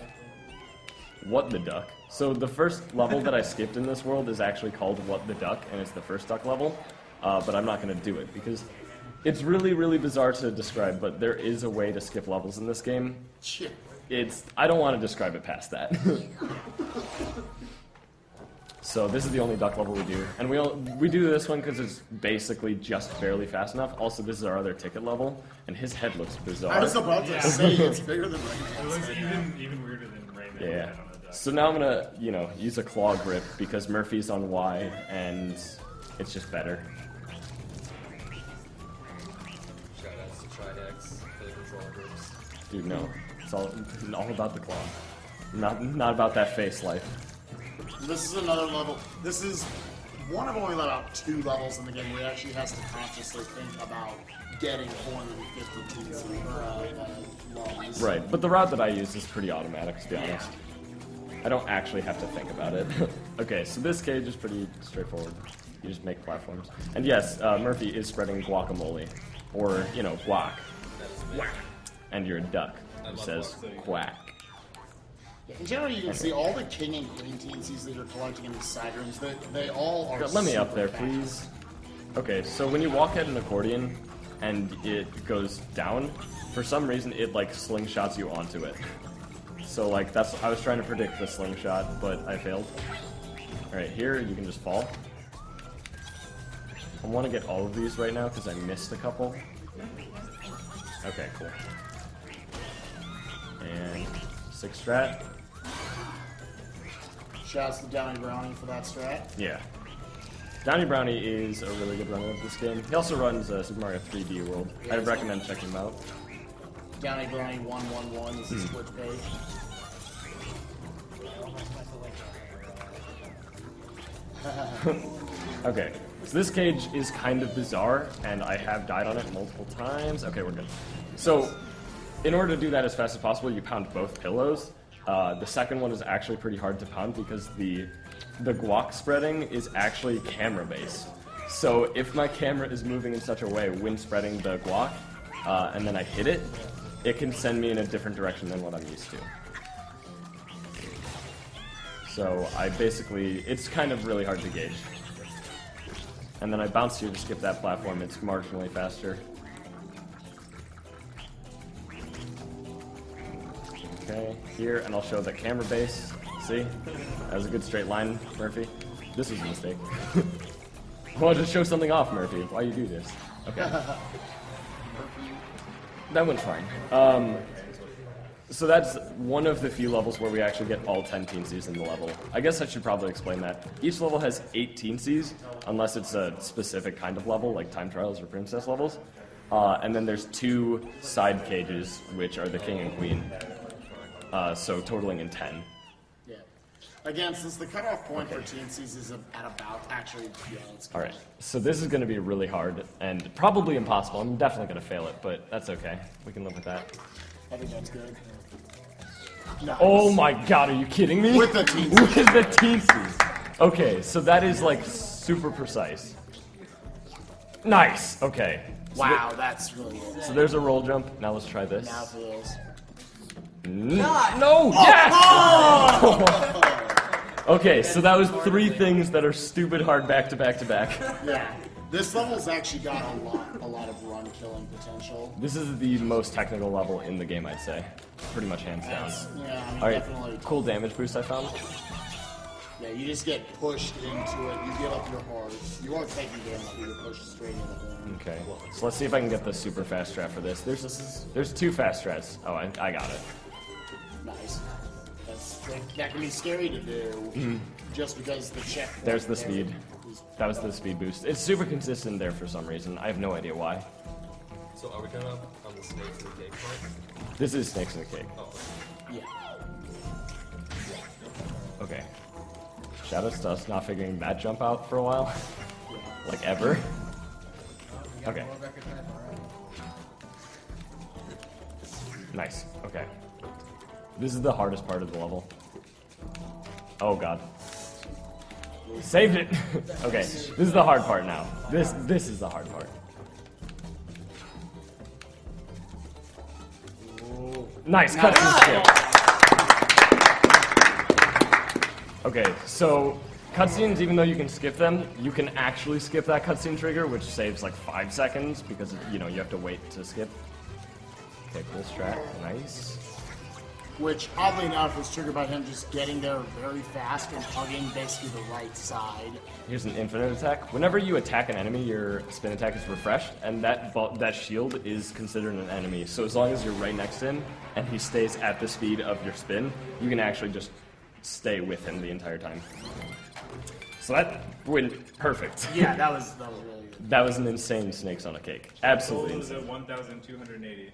What the duck? So the first level that I skipped in this world is actually called What the Duck, and it's the first duck level, but I'm not going to do it because it's really, really bizarre to describe, but there is a way to skip levels in this game. I don't want to describe it past that. So this is the only duck level we do, and we do this one because it's basically just barely fast enough. Also, this is our other ticket level, and his head looks bizarre. I was about to say it's bigger than Rayman. It looks even weirder than Rayman. Yeah. So now I'm gonna, use a claw grip because Murphy's on Y, and it's just better. Shoutouts to Tridex for the controller groups. Dude, no, it's all about the claw, not about that face life. This is another level. This is one of only about 2 levels in the game where he actually has to consciously think about getting 450 lungs. Right, but the route that I use is pretty automatic, to be honest. I don't actually have to think about it. Okay, so this cage is pretty straightforward. You just make platforms. And yes, Murphy is spreading guacamole, or, guac. And you're a duck who says quack. In general, you can see all the king and queen Teensies that you're collecting in these side rooms, they all are Let me up there, super please. Okay, so when you walk at an accordion and it goes down, for some reason it slingshots you onto it. So I was trying to predict the slingshot, but I failed. Alright, here you can just fall. I want to get all of these right now because I missed a couple. Okay, cool. And 6 strat. Shouts to Downy Brownie for that strat. Yeah. Downy Brownie is a really good runner of this game. He also runs Super Mario 3D World. Yeah, I'd recommend checking him out. Downy Brownie 111 is his Twitch page. Okay, So this cage is kind of bizarre, and I have died on it multiple times. Okay, we're good. So, in order to do that as fast as possible, you pound both pillows. The second one is actually pretty hard to pound because the guac spreading is actually camera-based. So if my camera is moving in such a way when spreading the guac, and then I hit it, it can send me in a different direction than what I'm used to. So I basically, it's kind of really hard to gauge. And then I bounce here to skip that platform, it's marginally faster. Okay, here, and I'll show the camera base. See? That was a good straight line, Murphy. This was a mistake. I wanted to show something off, Murphy. Why you do this? Okay. That went fine. So that's one of the few levels where we actually get all 10 Teensies in the level. I guess I should probably explain that. Each level has 8 Teensies, unless it's a specific kind of level, like Time Trials or Princess levels. And then there's 2 side cages, which are the King and Queen. So totaling in 10. Yeah. Again, since the cutoff point for Teensies is at about, actually, yeah, it's Alright, so this is going to be really hard, and probably impossible. I'm definitely going to fail it, but that's okay. We can live with that. I think that's good. Nice. Oh my god, are you kidding me? With the Teensies. With the Teensies. Okay, so that is like super precise. Nice, okay. Wow, that's really good. So there's a roll jump. Now let's try this. Now for this. No! Yes! Okay, so that was 3 things that are stupid hard back to back to back. Yeah. This level's actually got a lot of run killing potential. This is the most technical level in the game, I'd say. Pretty much hands down. Yeah, I mean, Alright, definitely. cool damage boost I found. Yeah, you just get pushed into it. You give up your heart. You aren't taking damage. You get pushed straight into the horn. Okay, so let's see if I can get the super fast strat for this. There's 2 fast strats. Oh, I got it. Nice. That can be scary to do, just because the check. There's the speed. That was the speed boost. It's super consistent there for some reason. I have no idea why. So are we going up on the snakes and the cake part? This is Snakes in the Cake. Oh, Yeah. Okay. Shoutouts to us not figuring that jump out for a while. Like ever. Okay. Nice. Okay. This is the hardest part of the level. Oh god. Saved it! Okay, this is the hard part now. This is the hard part. Nice, cutscene skip. Okay, so cutscenes, even though you can skip them, you can actually skip that cutscene trigger, which saves like 5 seconds because, you know, you have to wait to skip. Okay, cool strat. Nice. Which, oddly enough, was triggered by him just getting there very fast and hugging basically the right side. Here's an infinite attack. Whenever you attack an enemy, your spin attack is refreshed, and that shield is considered an enemy. So as long as you're right next to him, and he stays at the speed of your spin, you can actually just stay with him the entire time. So that went perfect. Yeah, that was really good. That was an insane Snakes on a Cake. Absolutely Total is insane. at 1,280.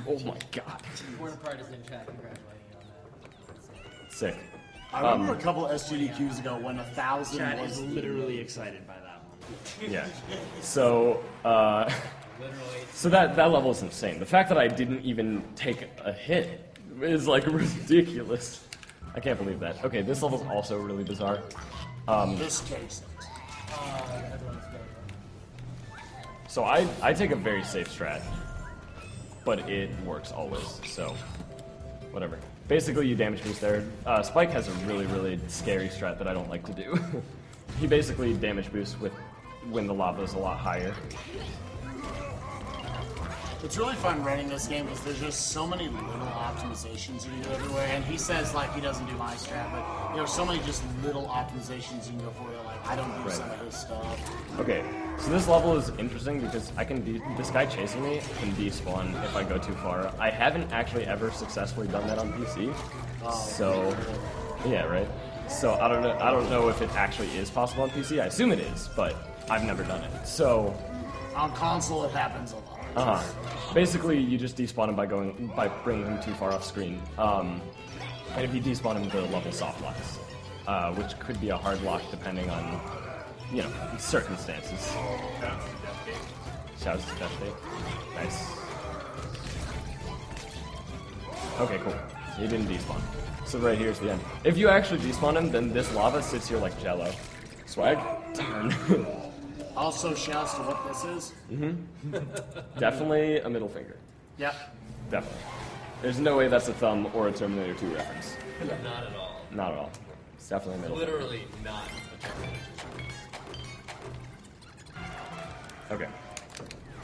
Oh my god. Warner Pride is in chat congratulating you on that. Sick. I remember a couple SGDQs ago when 1,000 Chat was is literally excited by that one. Yeah. So, so that level is insane. The fact that I didn't even take a hit is like ridiculous. I can't believe that. Okay, this level's also really bizarre. this case. So I take a very safe strat, but it works always, so whatever. Basically, you damage boost there. Spike has a really, really scary strat that I don't like to do. He basically damage boosts when the lava is a lot higher. It's really fun running this game because there's just so many little optimizations you can do everywhere. And he says like he doesn't do my strat, but there's so many just little optimizations you can go for that like I don't do some of his stuff. Okay, so this level is interesting because I can this guy chasing me can despawn if I go too far. I haven't actually ever successfully done that on PC. So yeah, right. So I don't know if it actually is possible on PC. I assume it is, but I've never done it. So On console, it happens a lot. Basically, you just despawn him by bringing him too far off screen. And if you despawn him, the level soft locks, which could be a hard lock depending on you know, circumstances. Shouts to Death Gate. Nice. Okay, cool. He didn't despawn. So right here's the end. If you actually despawn him, then this lava sits here like jello. Swag? Turn. Also, shouts to what this is. Definitely a middle finger. Yep. Definitely. There's no way that's a thumb or a Terminator 2 reference. Not at all. Not at all. It's definitely a middle finger. Literally not. Okay.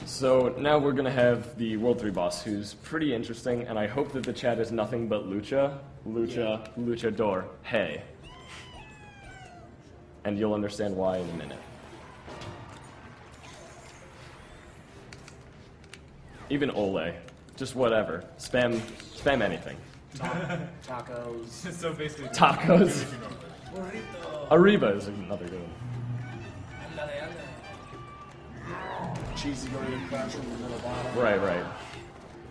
So now we're gonna have the World 3 boss, who's pretty interesting, and I hope that the chat is nothing but luchador, hey. And you'll understand why in a minute. Even Ole, just whatever. Spam anything. Tacos. So basically, Tacos. Arriba is another good one. Cheesy burrito crash in the middle bottom. Right.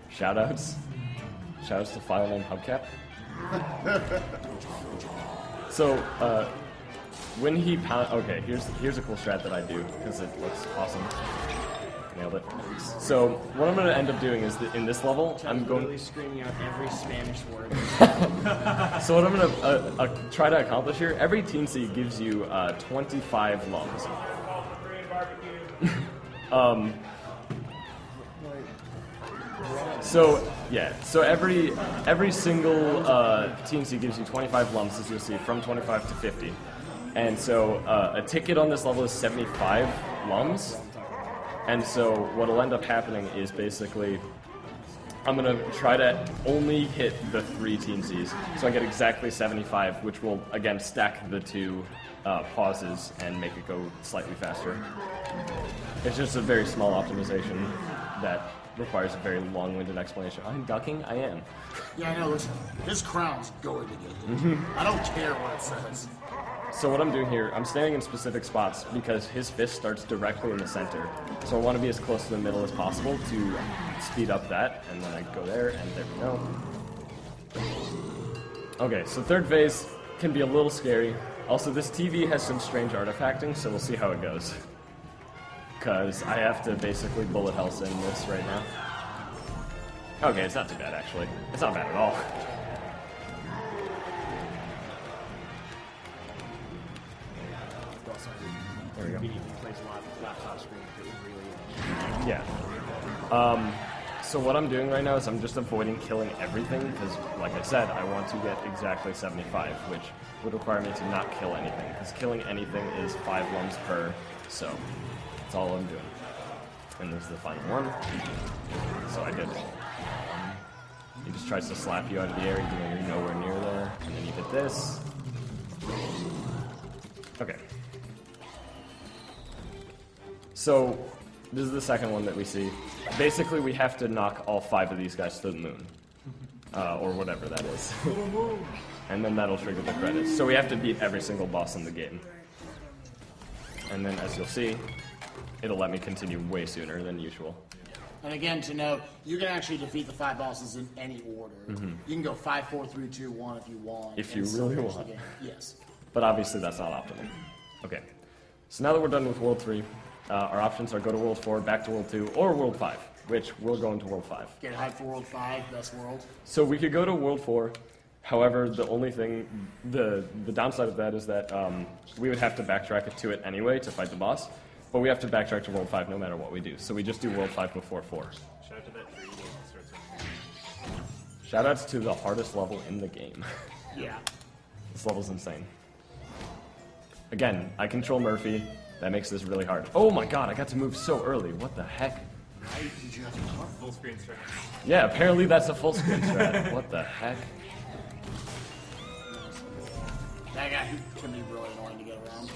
Shoutouts. Shoutouts to file name Hubcap. So, when he pound, okay, here's a cool strat that I do because it looks awesome. Nailed it. So what I'm going to end up doing is that in this level, I'm going Really screaming out every Spanish word. So what I'm going to try to accomplish here, every Teensy gives you 25 lungs. So every single Teensy gives you 25 lumps, as you'll see, from 25 to 50. And so a ticket on this level is 75 lums. And so what'll end up happening is basically I'm going to try to only hit the 3 Teensies, so I get exactly 75, which will, again, stack the 2 pauses and make it go slightly faster. It's just a very small optimization that requires a very long-winded explanation. I'm ducking? I am. Yeah, I know. Listen, his crown's going to get hit. I don't care what it says. So what I'm doing here, I'm standing in specific spots because his fist starts directly in the center. So I want to be as close to the middle as possible to speed up that, and then I go there, and there we go. Okay, so third phase can be a little scary. Also, this TV has some strange artifacting, so we'll see how it goes. Because I have to basically bullet hell send this right now. Okay, it's not too bad, actually. It's not bad at all. There we go. Yeah. So what I'm doing right now is I'm just avoiding killing everything because, like I said, I want to get exactly 75, which would require me to not kill anything. Because killing anything is 5 lums per, so that's all I'm doing. And this is the final one. So I did. He just tries to slap you out of the air even though you're nowhere near there, and then you hit this. Okay. So, this is the second one that we see. Basically, we have to knock all 5 of these guys to the moon. Or whatever that is. And then that'll trigger the credits. So we have to beat every single boss in the game. And then, as you'll see, it'll let me continue way sooner than usual. And again, to note, you can actually defeat the 5 bosses in any order. You can go 5, 4, 3, 2, 1 if you want. If you and still really finish the want. game. Yes. But obviously that's not optimal. Okay. So now that we're done with World 3, our options are go to World 4, back to World 2, or World 5, which we're going to World 5. Get hyped for World 5, best world. So we could go to World 4. However, the only thing, the downside of that is that we would have to backtrack to it anyway to fight the boss. But we have to backtrack to World 5 no matter what we do. So we just do World 5 before 4. Shout out to that tree that starts with Shoutouts to the hardest level in the game. Yeah. This level's insane. Again, I control Murphy. That makes this really hard. Oh my god, I got to move so early. What the heck? Did you have to talk? full screen strat. Yeah, apparently that's a full screen strat. What the heck? That guy can be really annoying to get around.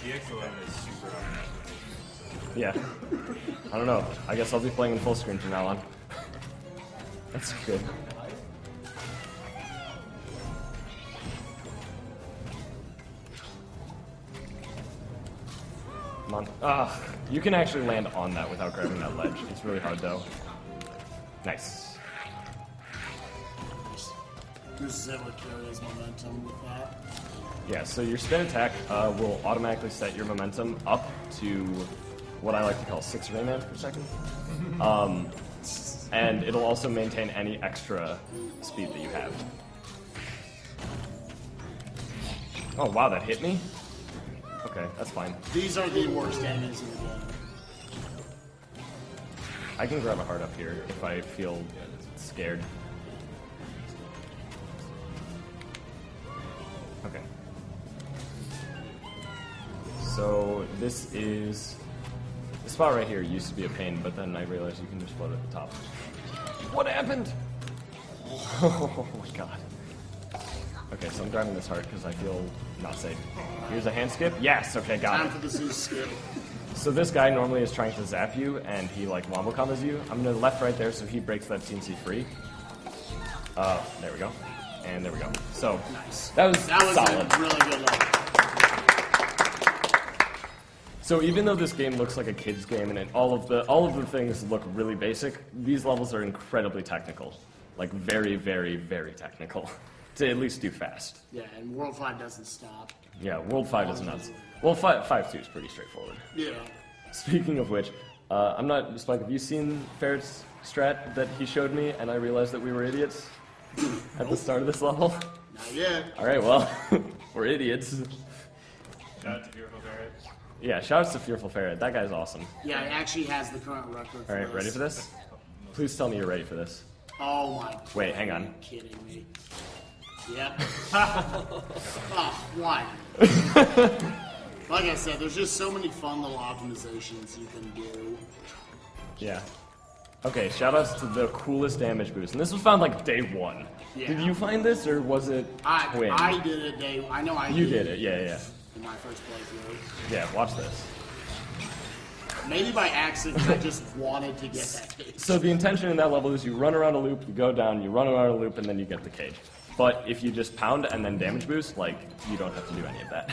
DX11 is super hard. Yeah. I don't know. I guess I'll be playing in full screen from now on. That's good. Come on. Ah, you can actually land on that without grabbing that ledge. It's really hard though. Nice. Who's ever carry his momentum with that? Yeah, so your spin attack will automatically set your momentum up to what I like to call 6 Rayman per second. And it'll also maintain any extra speed that you have. Oh wow, that hit me? Okay, that's fine. These are the worst enemies in the game. I can grab a heart up here if I feel scared. Okay. So this spot right here used to be a pain, but then I realized you can just float at the top. What happened? Oh my god. Okay, so I'm grabbing this heart because I feel not safe. Here's a hand skip. Yes, okay, got Time it. for the Zeus skip. So this guy normally is trying to zap you, and he like wombo combos you. I'm gonna left right there so he breaks that Teensy free. There we go. And there we go. So Nice. that was a solid. really good level. So even though this game looks like a kid's game and all of the things look really basic, these levels are incredibly technical. Like very, very, very technical. To at least do fast. Yeah, and World 5 doesn't stop. Yeah, World 5 is nuts. Well, 5.2 is pretty straightforward. Yeah. Speaking of which, I'm not, Spike, have you seen Ferret's strat that he showed me and I realized that we were idiots at the start of this level? Not yet. Alright, well, we're idiots. Shout out to Fearful Ferret. Yeah, shoutouts to Fearful Ferret. That guy's awesome. Yeah, it actually has the current record for Alright, ready for this? Please tell me you're ready for this. Oh my god. Wait, hang on. Are you kidding me? Yep. Oh, why? Like I said, there's just so many fun little optimizations you can do. Yeah. Okay, shoutouts to the coolest damage boost. And this was found like day 1. Yeah. Did you find this or was it Quinn? I did it day. I know I You did it, yeah. in my first playthrough. Yeah, watch this. Maybe by accident, I just wanted to get that cage. So the intention in that level is you run around a loop, you go down, you run around a loop, and then you get the cage. But if you just pound and then damage boost, like, you don't have to do any of that.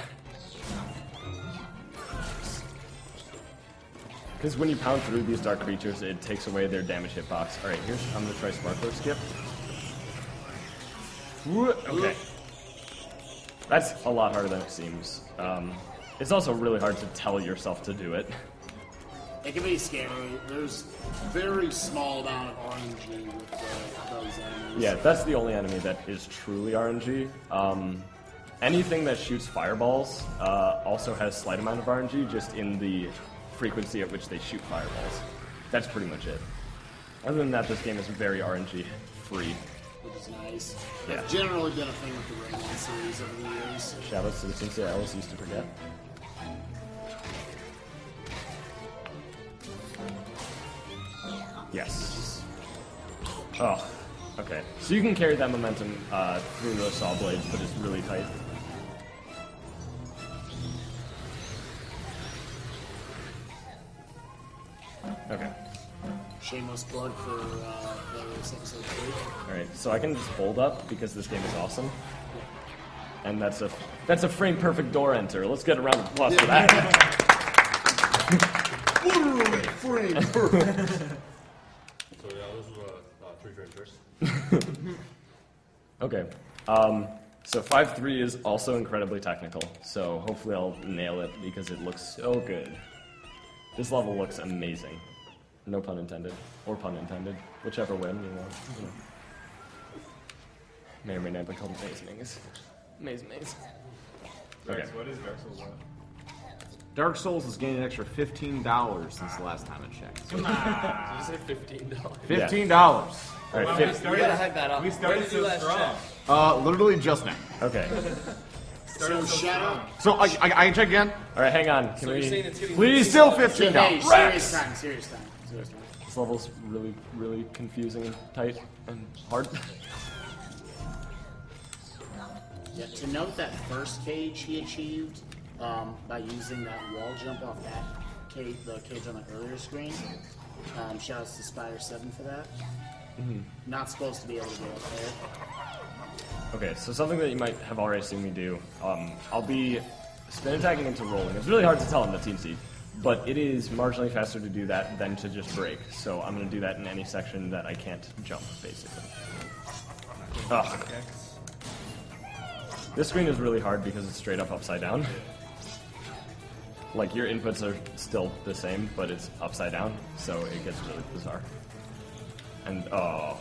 Because when you pound through these dark creatures, it takes away their damage hitbox. Alright, I'm gonna try Sparkler Skip. Okay. That's a lot harder than it seems. It's also really hard to tell yourself to do it. It can be scary. There's very small amount of RNG with those enemies. Yeah, that's the only enemy that is truly RNG. Anything that shoots fireballs also has slight amount of RNG, just in the frequency at which they shoot fireballs. That's pretty much it. Other than that, this game is very RNG free. Which is nice. Yeah. It's generally been a thing with the Rayman series over the years. Shoutouts to the Teensy I always used to forget. Yes. Oh, okay. So you can carry that momentum through those saw blades, but it's really tight. Okay. Shameless plug for this episode 3. Alright, so I can just hold up because this game is awesome. And that's a frame perfect door enter. Let's get a round of applause for that. Literally frame perfect. So yeah, this is a 3 frame first. Okay. So 5.3 is also incredibly technical, so hopefully I'll nail it because it looks so good. This level looks amazing. No pun intended. Or pun intended. Whichever way you want. You know. May or may not be called Maze Maze. Maze. Okay. So what is Dark Souls 1? Dark Souls has gained an extra $15 since the last time I checked. Did you say $15? $15. Alright, You gotta hype that up. We started When did you so last strong. check? Literally just now. Okay. So shout out. So I can check again. Alright, hang on. Can So you're saying we... it's getting Please, still Hey, $15. serious time. This level's really, really confusing and tight and hard. Yeah, to note that first cage he achieved by using that wall jump off that cage, the cage on the earlier screen. Shoutouts to Spire7 for that. Not supposed to be able to go up there. Okay, so something that you might have already seen me do, I'll be spin attacking into rolling. It's really hard to tell in the Teensy, but it is marginally faster to do that than to just break. So I'm going to do that in any section that I can't jump, basically. Ugh. This screen is really hard because it's straight up upside down. Like, your inputs are still the same, but it's upside down, so it gets really bizarre. And, oh.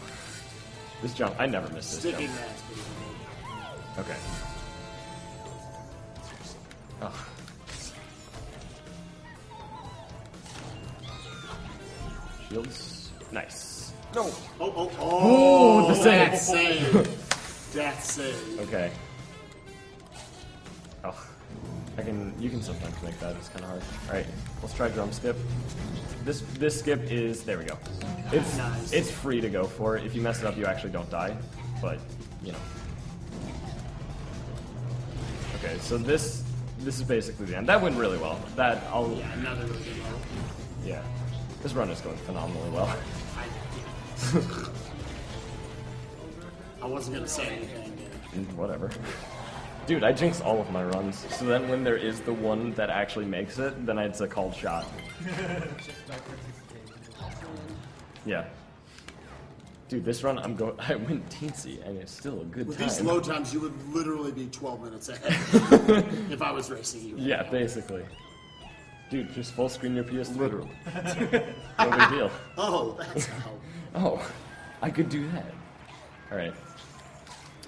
This jump, I never miss this Sticky jump. man's pretty good. Okay. Oh. Shields. Nice. No. Oh, the save. That save. That save. Okay. Oh. You can sometimes make that. It's kind of hard. Alright, let's try drum skip. This skip is, there we go. Nice. It's free to go for. If you mess it up, you actually don't die. But, you know. Okay, so this is basically the end. That went really well. Yeah, another really good level. Yeah. This run is going phenomenally well. I wasn't gonna say anything. Whatever. Dude, I jinx all of my runs, so then when there is the one that actually makes it, then it's a called shot. Yeah. Dude, this run I went teensy, and it's still a good With time. these load times, you would literally be 12 minutes ahead if I was racing you. Yeah, basically. Dude, just full screen your PS3. Literally. No big deal. Oh, that's how. Oh, I could do that. Alright.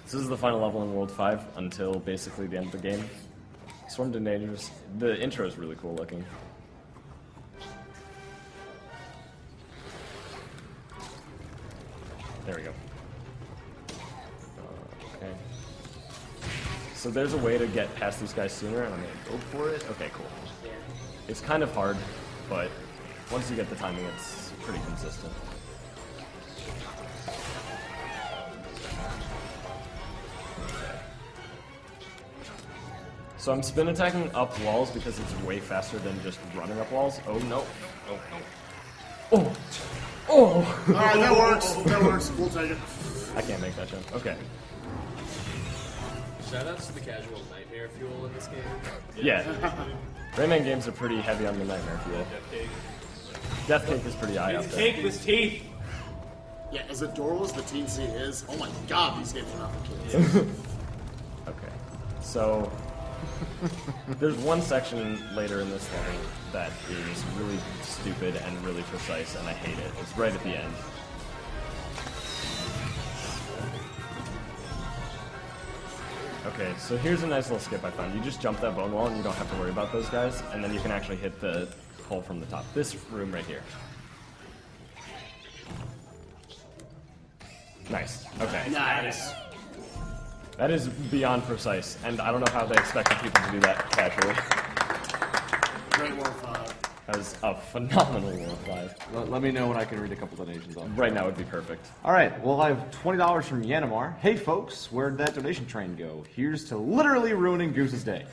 So this is the final level in World 5 until basically the end of the game. Swarm Detonators. The intro is really cool looking. There we go. Okay. So there's a way to get past these guys sooner, and I'm gonna go for it. Okay, cool. It's kind of hard, but once you get the timing, it's pretty consistent. So I'm spin attacking up walls because it's way faster than just running up walls. Oh no. Oh no. Oh! Oh! Alright, that works. That works. We'll take it. I can't make that jump. Okay. Shoutouts to the casual nightmare fuel in this game. Yeah. Rayman games are pretty heavy on the nightmare fuel. Death Cake is pretty high up It's there. cake with teeth. Yeah, as adorable as the Teensy is, oh my god, these games are not for kids. Okay. So there's one section later in this level that is really stupid and really precise, and I hate it. It's right at the end. Okay, so here's a nice little skip I found. You just jump that bone wall and you don't have to worry about those guys, and then you can actually hit the hole from the top. This room right here. Nice. Okay. Nice. That is beyond precise, and I don't know how they expected people to do that casually. Great War 5. That was a phenomenal War 5. Let me know when I can read a couple donations on. Right now would be perfect. All right, well, I have $20 from Yanamar. Hey, folks, where'd that donation train go? Here's to literally ruining Goose's day.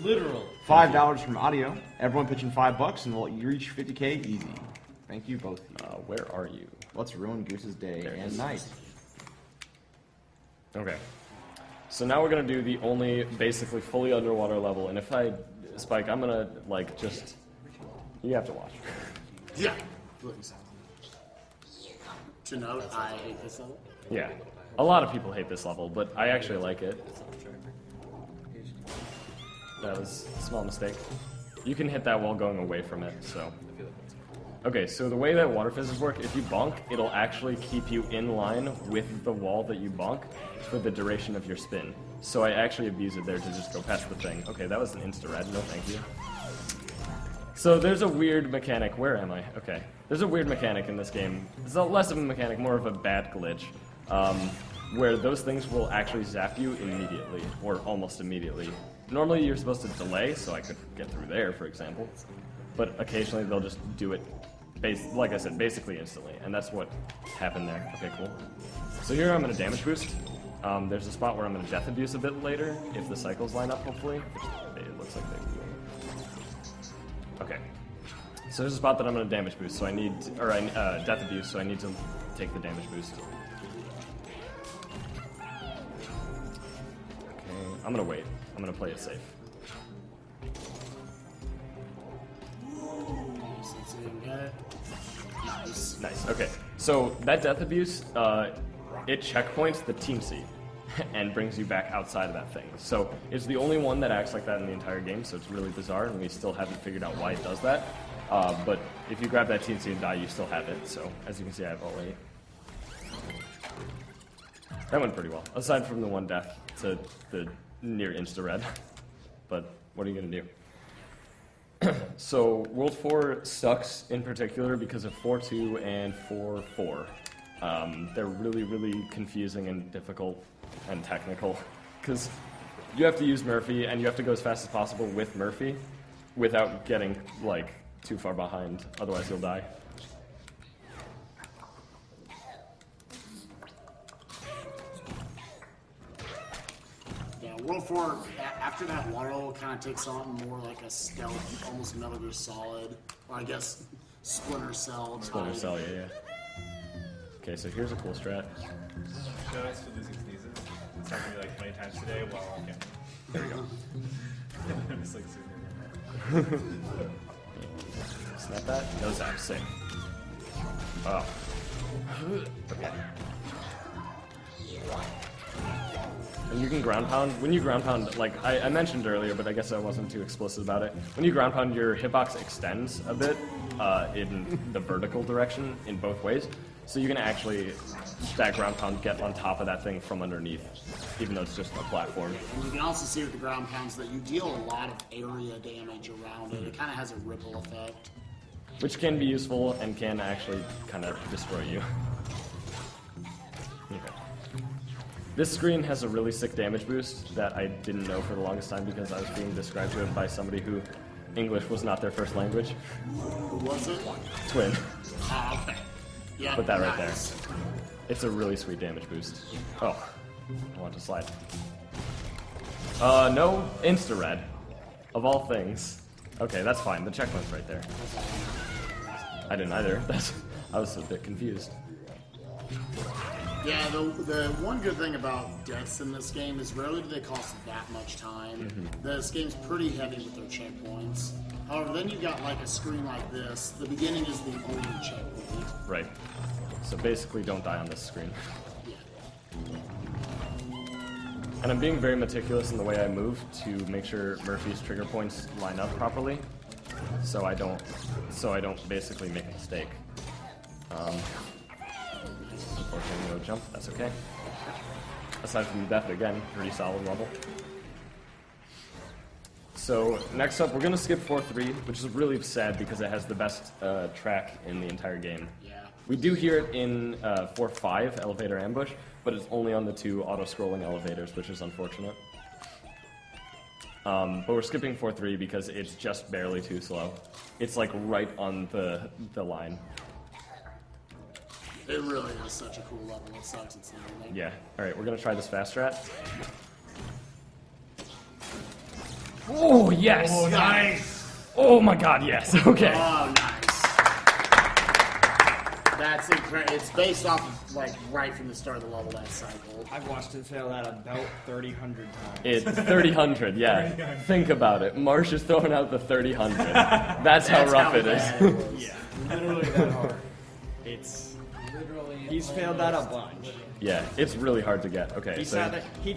Literal. $5 from Audio. Everyone pitching $5, and we'll reach 50K easy. Thank you both. Where are you? Let's ruin Goose's day There it and is. night. Okay. So now we're gonna do the only basically fully underwater level, and if I spike, I'm gonna like just. You have to watch. Yeah, please. To note, I hate this level. Yeah. A lot of people hate this level, but I actually like it. That was a small mistake. You can hit that while going away from it, so. Okay, so the way that water physics work, if you bonk, it'll actually keep you in line with the wall that you bonk for the duration of your spin. So I actually abuse it there to just go past the thing. Okay, that was an insta-red, no thank you. So there's a weird mechanic, where am I? Okay. There's a weird mechanic in this game. It's less of a mechanic, more of a bad glitch, where those things will actually zap you immediately, or almost immediately. Normally you're supposed to delay, so I could get through there, for example. But occasionally they'll just do it, like I said, basically instantly, and that's what happened there. Okay, cool. So here I'm going to damage boost. There's a spot where I'm going to death abuse a bit later, if the cycles line up, hopefully. Which it looks like they will. Okay. So there's a spot that I'm going to damage boost, so I need, death abuse, so I need to take the damage boost. Okay, I'm going to wait. I'm going to play it safe. Nice. Nice, okay. So that death abuse, it checkpoints the Teensy. and brings you back outside of that thing. So it's the only one that acts like that in the entire game, so it's really bizarre, and we still haven't figured out why it does that. But if you grab that Teensy and die, you still have it. So as you can see, I have all 8. That went pretty well, aside from the one death to the near insta-red. But what are you going to do? So World 4 sucks in particular because of 4-2 and 4-4. They're really, really confusing and difficult and technical because you have to use Murphy and you have to go as fast as possible with Murphy without getting like too far behind, otherwise you'll die. Yeah, World 4, after that water level, kind of takes on more like a stealth, almost Metal Gear Solid, or I guess Splinter Cell. Splinter Cell, yeah. Okay, so here's a cool strat. Shout outs to losing sneezes. It's happened to me like 20 times today. Well, okay. There we go. I'm just like sitting there. Snap that. No zap. Sick. Oh. Okay. And you can ground pound. When you ground pound, like I mentioned earlier, but I guess I wasn't too explicit about it. When you ground pound, your hitbox extends a bit in the vertical direction in both ways. So you can actually, that ground pound, get on top of that thing from underneath, even though it's just a platform. And you can also see with the ground pounds that you deal a lot of area damage around it. It kind of has a ripple effect. Which can be useful and can actually kind of destroy you. Okay. This screen has a really sick damage boost that I didn't know for the longest time because I was being described to it by somebody who English was not their first language. Who was it? Twin. Ah, okay. Yeah, Put that right nice. there. It's a really sweet damage boost. Oh, I want to slide. No, insta-red. Of all things. Okay, that's fine. The checkpoint's right there. I didn't either. I was a bit confused. Yeah, the one good thing about deaths in this game is rarely do they cost that much time. This game's pretty heavy with their checkpoints. However, then you got like a screen like this. The beginning is the only checkpoint. Right. So basically don't die on this screen. Yeah. And I'm being very meticulous in the way I move to make sure Murphy's trigger points line up properly, so I don't basically make a mistake. Unfortunately, no jump. That's okay. Aside from the death, again, pretty solid level. So next up, we're gonna skip 4-3, which is really sad because it has the best track in the entire game. Yeah. We do hear it in 4-5, Elevator Ambush, but it's only on the 2 auto-scrolling elevators, which is unfortunate. But we're skipping 4-3 because it's just barely too slow. It's like right on the line. It really is such a cool level. It sucks it's not in there. Yeah. All right, we're gonna try this fast strat. Oh yes! Oh, nice! Oh my God, yes. Okay. Oh, nice. That's incredible. It's based off of, like, right from the start of the level, that cycle. I've watched him fail that about 3,000 times. It's 3,000, yeah. Think about it. Marsh is throwing out the 3,000. That's how rough it is. Yeah, literally that hard. It's literally. He's failed that a bunch. Yeah, it's really hard to get. Okay, He so said that he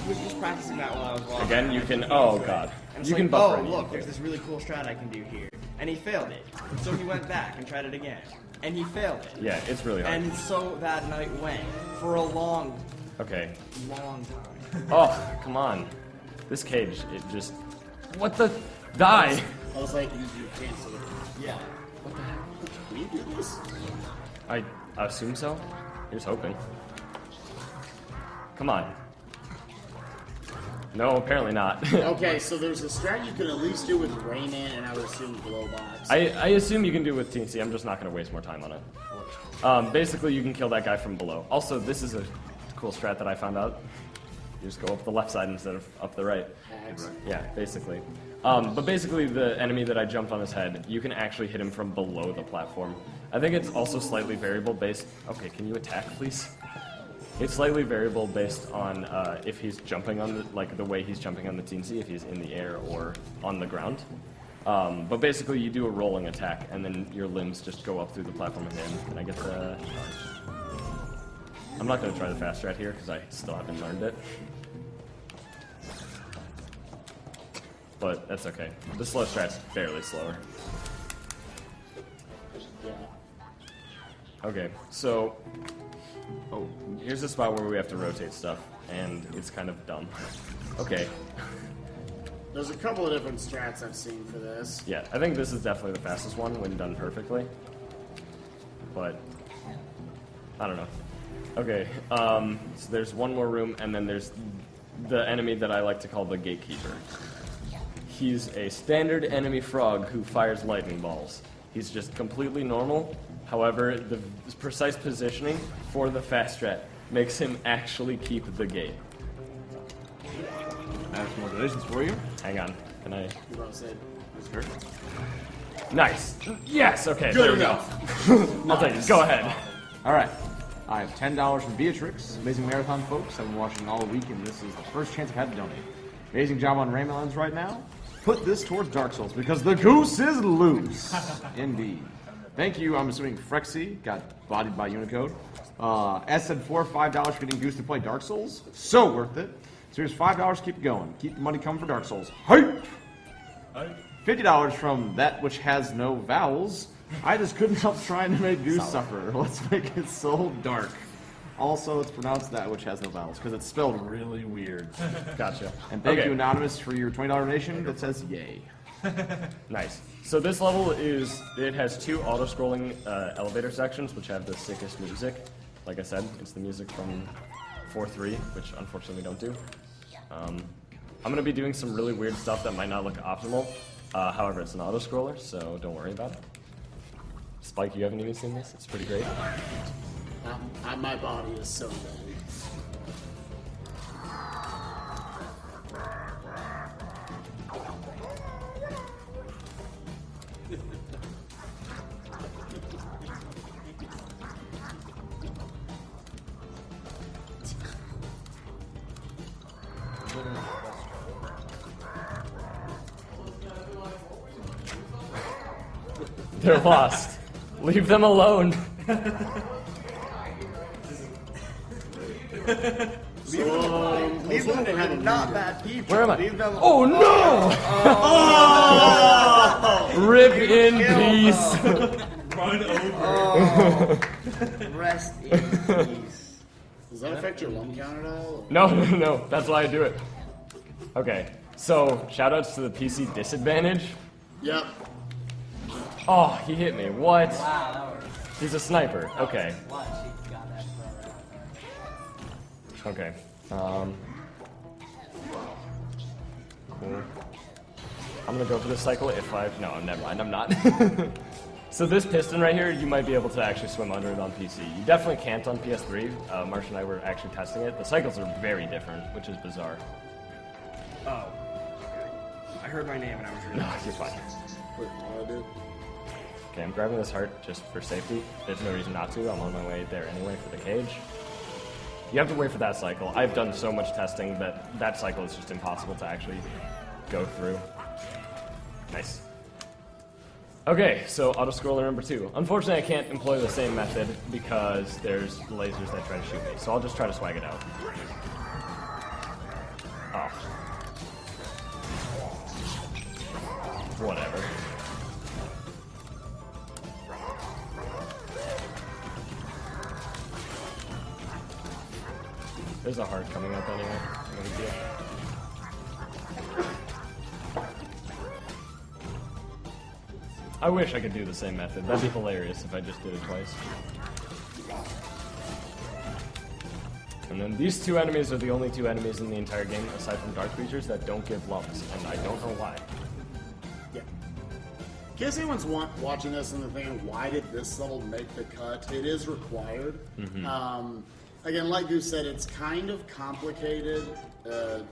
was just practicing that while I was walking. again, you can. Oh God, And it's you like, can buffer. oh, any look, of there's it. this really cool strat I can do here. And he failed it. So he went back and tried it again. And he failed it. Yeah, it's really hard. And so that night went for a long, Okay. long time. Oh, come on. This cage, it just. What the? Die! I was like, you cancel it. Yeah. Can you do this? I assume so. Here's hoping. Come on. No, apparently not. Okay, so there's a strat you can at least do with Rayman, and I would assume Glowbox. I assume you can do it with Teensy. I'm just not going to waste more time on it. Basically, you can kill that guy from below. Also, this is a cool strat that I found out. You just go up the left side instead of up the right. Yeah, basically. But basically, the enemy that I jumped on his head, you can actually hit him from below the platform. I think it's also slightly variable based... Okay, can you attack, please? It's slightly variable based on if he's jumping on the... Like, the way he's jumping on the Teensy, if he's in the air or on the ground. But basically, you do a rolling attack, and then your limbs just go up through the platform again. Can I get the... I'm not going to try the fast strat here because I still haven't learned it. But that's okay. The slow strat's fairly slower. Okay, so here's the spot where we have to rotate stuff, and it's kind of dumb. Okay. There's a couple of different strats I've seen for this. Yeah, I think this is definitely the fastest one when done perfectly. But I don't know. Okay, so there's one more room, and then there's the enemy that I like to call the Gatekeeper. He's a standard enemy frog who fires lightning balls. He's just completely normal. However, the precise positioning for the fast strat makes him actually keep the gate. I have some more donations for you. Hang on. Can I? You want to say? Sure. Nice. Yes. Okay. Good there we enough. go. I'll take it. Go ahead. All right. I have $10 from Beatrix. Amazing marathon, folks. I've been watching all week, and this is the first chance I've had to donate. Amazing job on Rayman lens right now. Put this towards Dark Souls because the goose is loose. Indeed. Thank you. I'm assuming Frexy got bodied by Unicode. S said $5 for getting Goose to play Dark Souls. So worth it. So here's $5. Keep it going. Keep the money coming for Dark Souls. Hype! $50 from That Which Has No Vowels. I just couldn't help trying to make Goose suffer. Let's make it so dark. Also, it's pronounced That Which Has No Vowels because it's spelled really weird. Gotcha. And thank you, Anonymous, for your $20 donation that says yay. Nice. So this level it has two auto-scrolling elevator sections, which have the sickest music. Like I said, it's the music from 4.3, which unfortunately we don't do. I'm going to be doing some really weird stuff that might not look optimal. However, it's an auto-scroller, so don't worry about it. Spike, you haven't even seen this? It's pretty great. My body is so ready. They're lost. Leave them alone. Leave them, they're not bad people. Where am I? Leave them Oh no! Oh! Rip in peace. Run over. Oh. Rest in peace. Does that affect your lump count at all? No. That's why I do it. Okay. So, shoutouts to the PC disadvantage. Yep. Oh, he hit me. What? Wow, that was He's a sniper. Okay. clutch. He got that throw out. Okay. Cool. I'm gonna go for this cycle if no, never mind, I'm not. So this piston right here, you might be able to actually swim under it on PC. You definitely can't on PS3. Marsh and I were actually testing it. The cycles are very different, which is bizarre. Oh. I heard my name and I was really No, you're fine. Wait, what do I do? Okay, I'm grabbing this heart just for safety. There's no reason not to. I'm on my way there anyway for the cage. You have to wait for that cycle. I've done so much testing that that cycle is just impossible to actually go through. Nice. Okay, so auto-scroller number 2. Unfortunately, I can't employ the same method because there's lasers that try to shoot me, so I'll just try to swag it out. Oh. Whatever. There's a heart coming up anyway. No big deal. I wish I could do the same method. That'd be hilarious if I just did it twice. And then these two enemies are the only two enemies in the entire game, aside from dark creatures, that don't give lumps, and I don't know why. Yeah. In case anyone's watching this and they're thinking, why did this level make the cut? It is required. Again, like Goose said, it's kind of complicated.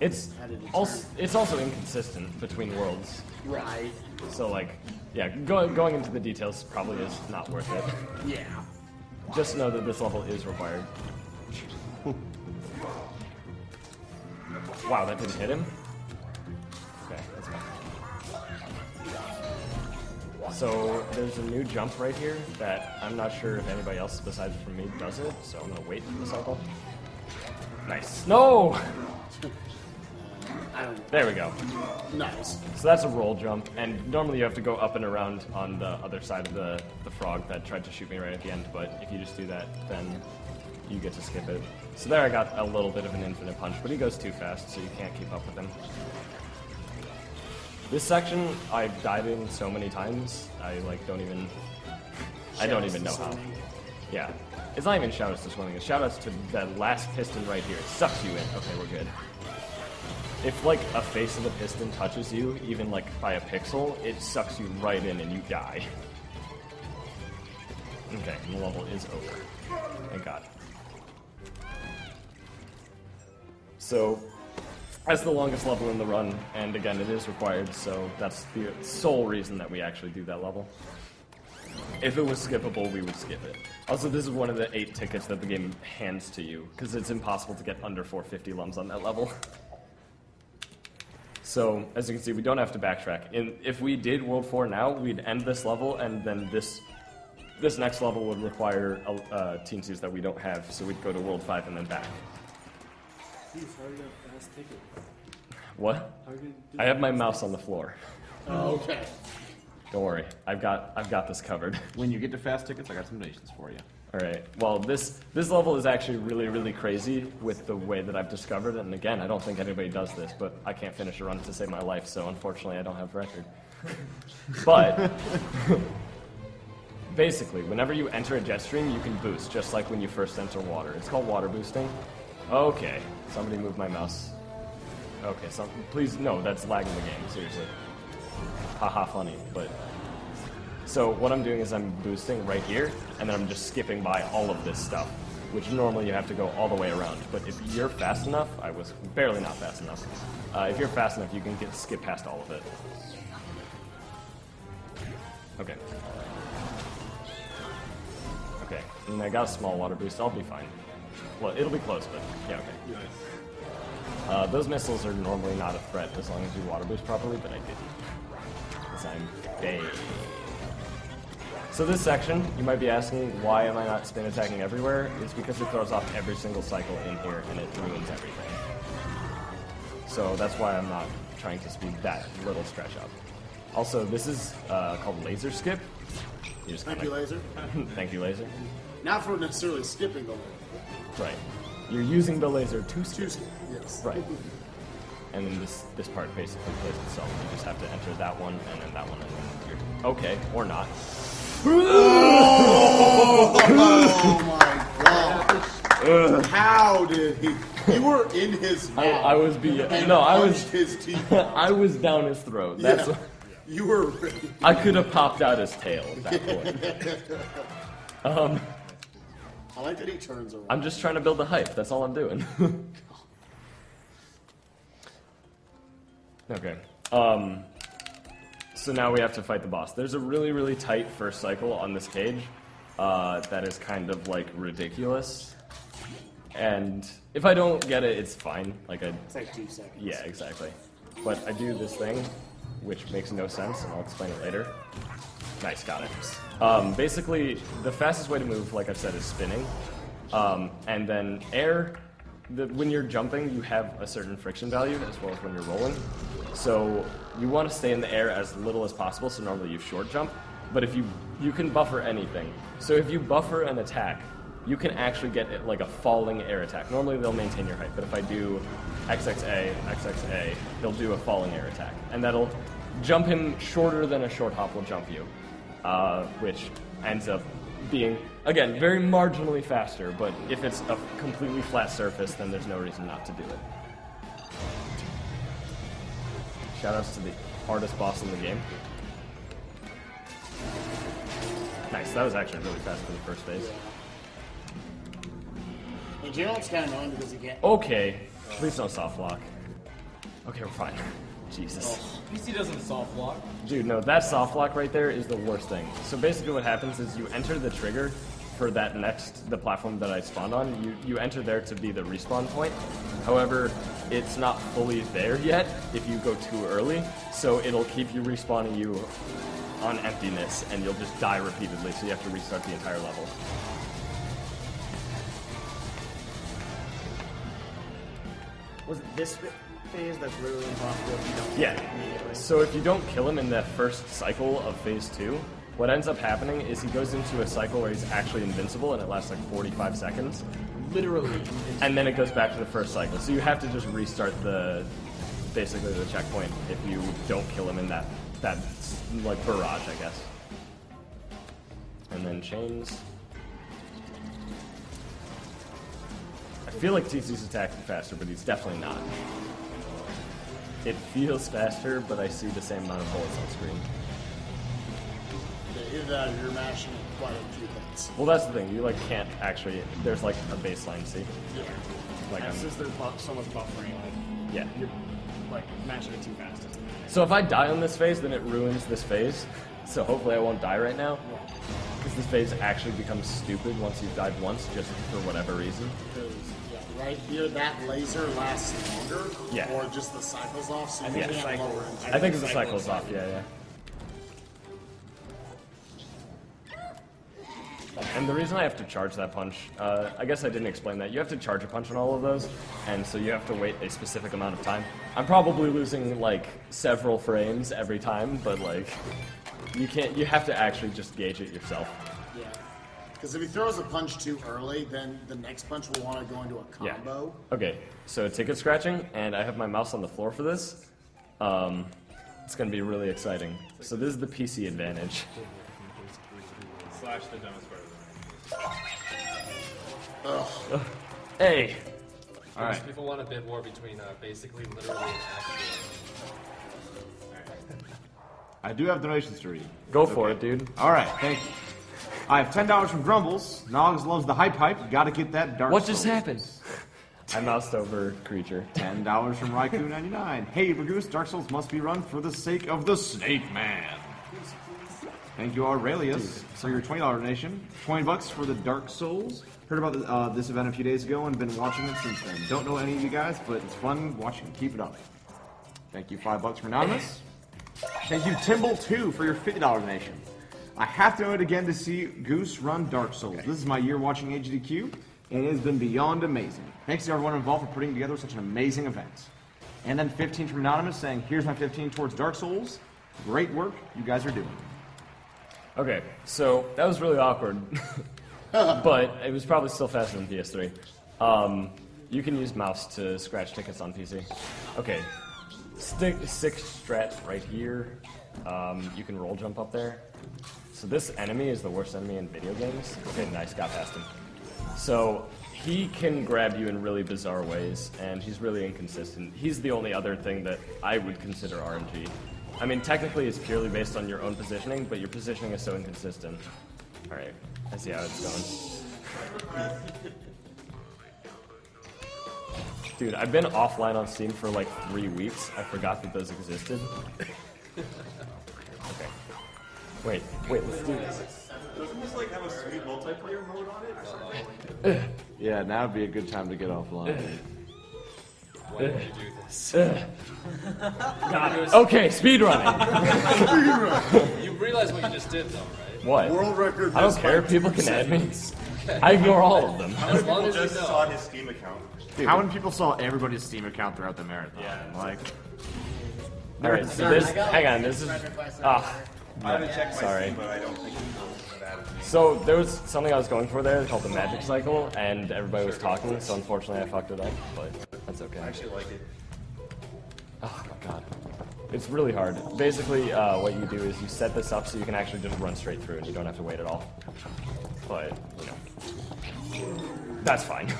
It's also inconsistent between worlds. Right. So like, yeah, going into the details probably is not worth it. Yeah. Just know that this level is required. Wow, that didn't hit him? Okay, that's fine. So there's a new jump right here that I'm not sure if anybody else besides from me does it, so I'm gonna wait for the cycle. Nice. No! There we go. Nice. So that's a roll jump, and normally you have to go up and around on the other side of the frog that tried to shoot me right at the end, but if you just do that, then you get to skip it. So there I got a little bit of an infinite punch, but he goes too fast, so you can't keep up with him. This section, I've died in so many times, I don't even know how. Yeah. It's not even shoutouts to swimming, it's shoutouts to that last piston right here. It sucks you in. Okay, we're good. If, like, a face of the piston touches you, even, like, by a pixel, it sucks you right in and you die. Okay, and the level is over. Thank God. So, that's the longest level in the run, and again, it is required, so that's the sole reason that we actually do that level. If it was skippable, we would skip it. Also, this is one of the 8 tickets that the game hands to you, because it's impossible to get under 450 lums on that level. So, as you can see, we don't have to backtrack. If we did World 4 now, we'd end this level, and then this next level would require Teensies that we don't have, so we'd go to World 5 and then back. Please, how are you gonna fast ticket? What? How are you gonna do I have my mouse on the floor. Okay. Don't worry, I've got this covered. When you get to fast tickets, I got some donations for you. Alright, well this level is actually really, really crazy with the way that I've discovered it, and again, I don't think anybody does this, but I can't finish a run to save my life, so unfortunately I don't have a record. But, basically, whenever you enter a jet stream, you can boost, just like when you first enter water. It's called water boosting. Okay, somebody move my mouse. Okay, please, no, that's lagging the game, seriously. Haha, funny, but... So what I'm doing is I'm boosting right here, and then I'm just skipping by all of this stuff, which normally you have to go all the way around. But if you're fast enough, I was barely not fast enough. If you're fast enough, you can skip past all of it. Okay. Okay, and I got a small water boost, I'll be fine. Well, it'll be close, but yeah, okay. Those missiles are normally not a threat as long as you water boost properly, but I didn't. Because I'm big. So this section, you might be asking, why am I not spin attacking everywhere? It's because it throws off every single cycle in here, and it ruins everything. So that's why I'm not trying to speed that little stretch up. Also, this is called laser skip. You just Thank you, Laser. Thank you, laser. Not for necessarily skipping the laser. Right. You're using the laser to skip. Yes. Right. And then this part basically plays itself. You just have to enter that one, and then that one, and then you're... Okay, or not. Oh my god! How did he? You were in his mouth. I was his teeth. I was down his throat. That's Yeah. You were ready. I could have popped out his tail at that point. I like that he turns around. I'm just trying to build the hype. That's all I'm doing. Okay. So now we have to fight the boss. There's a really, really tight first cycle on this cage that is kind of, like, ridiculous. And if I don't get it, it's fine. It's like 2 seconds. Yeah, exactly. But I do this thing, which makes no sense, and I'll explain it later. Nice, got it. Basically, the fastest way to move, like I said, is spinning. And then air, when you're jumping, you have a certain friction value, as well as when you're rolling. So you want to stay in the air as little as possible, so normally you short jump. But if you can buffer anything. So if you buffer an attack, you can actually get like a falling air attack. Normally they'll maintain your height, but if I do XXA, XXA, they'll do a falling air attack. And that'll jump him shorter than a short hop will jump you, which ends up being, again, very marginally faster, but if it's a completely flat surface, then there's no reason not to do it. Shoutouts to the hardest boss in the game. Nice, that was actually really fast for the first phase. In general, it's kind of annoying because you get... Okay, please don't soft lock. Okay, we're fine. Jesus. PC doesn't soft lock. Dude, no, that soft lock right there is the worst thing. So basically what happens is you enter the trigger for that the platform that I spawned on. You enter there to be the respawn point. However, it's not fully there yet if you go too early, so it'll keep you respawning you on emptiness, and you'll just die repeatedly, so you have to restart the entire level. Was it this phase that's literally impossible if you don't Yeah. kill him immediately? So if you don't kill him in the first cycle of phase 2, what ends up happening is he goes into a cycle where he's actually invincible, and it lasts like 45 seconds. Literally. And then it goes back to the first cycle. So you have to just restart basically the checkpoint if you don't kill him in that like barrage, I guess. And then chains. I feel like Teensy's attacking faster, but he's definitely not. It feels faster, but I see the same amount of bullets on screen. Yeah, either that or you're mashing quite a few hits. Well, that's the thing. You like can't actually. There's like a baseline. See, Yeah. like And since there's so much buffering, like, yeah. you're like mashing it too fast. So if I die on this phase, then it ruins this phase. So hopefully I won't die right now. Because this phase actually becomes stupid once you've died once, just for whatever reason. Because, yeah, right here, that laser lasts longer. Yeah. Or just the cycle's off, so you think the can't lower into I think the cycle's off, yeah. And the reason I have to charge that punch, I guess I didn't explain that. You have to charge a punch on all of those, and so you have to wait a specific amount of time. I'm probably losing like several frames every time, but like you have to actually just gauge it yourself. Yeah. Because if he throws a punch too early, then the next punch will want to go into a combo. Okay, so ticket scratching, and I have my mouse on the floor for this. It's going to be really exciting. So this is the PC advantage. Slash the dumbest part of Ugh. Hey! Alright. People want a bit more between basically, literally, and actually. I do have donations to read. Go for it, dude. Alright, thank you. I have $10 from Grumbles. Nogs loves the hype. You gotta get that Dark What Souls. just happened? I moused over creature. $10 from Raikou99. Hey, Ragoose, Dark Souls must be run for the sake of the Snake Man. Thank you, Aurelius, for your $20 donation. $20 for the Dark Souls. Heard about this event a few days ago and been watching it since then. Don't know any of you guys, but it's fun watching. Keep it up. Thank you, $5 for Anonymous. Thank you, Timble2, for your $50 donation. I have to know it again to see Goose run Dark Souls. This is my year watching AGDQ, and it has been beyond amazing. Thanks to everyone involved for putting together such an amazing event. And then 15 from Anonymous saying, here's my 15 towards Dark Souls. Great work you guys are doing. Okay, so that was really awkward. But it was probably still faster than PS3. You can use mouse to scratch tickets on PC. Okay, stick strat right here. You can roll jump up there. So this enemy is the worst enemy in video games. Okay, nice, got past him. So he can grab you in really bizarre ways, and he's really inconsistent. He's the only other thing that I would consider RNG. I mean, technically it's purely based on your own positioning, but your positioning is so inconsistent. Alright, I see how it's going. Dude, I've been offline on Steam for like 3 weeks. I forgot that those existed. Okay. Wait, let's do this. Doesn't this like have a sweet multiplayer mode on it or something? Yeah, now would be a good time to get offline. Why did you do this? Okay, speedrunning. You realize what you just did, though, right? What? World record. I don't care. People can add me. I ignore all of them. As long as you Just know. saw his Steam account. Dude, how many people saw everybody's Steam account throughout the marathon? Yeah. Like, Alright, so this, hang on, this is, I haven't checked my sorry. Steam, but I don't think it's added to me. So there was something I was going for there called the magic cycle, and everybody was talking, so unfortunately I fucked it up, but that's okay. I actually like it. Oh my god. It's really hard. Basically, what you do is you set this up so you can actually just run straight through and you don't have to wait at all. But, you know, that's fine.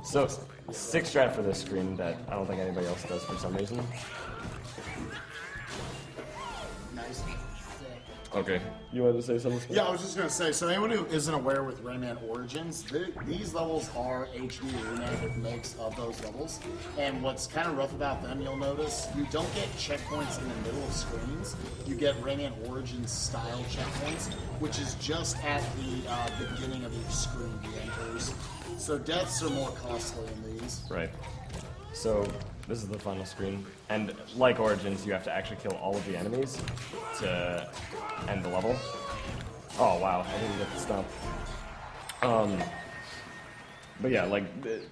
So, 6 strat for this screen that I don't think anybody else does for some reason. Nice. Okay. You wanted to say something? Yeah, I was just going to say, so anyone who isn't aware with Rayman Origins, these levels are HD remake makes of those levels. And what's kind of rough about them, you'll notice, you don't get checkpoints in the middle of screens. You get Rayman Origins style checkpoints, which is just at the beginning of each screen he enters. So deaths are more costly in these. Right. So, this is the final screen. And like Origins, you have to actually kill all of the enemies to end the level. Oh wow, I didn't get the stump. But yeah, like,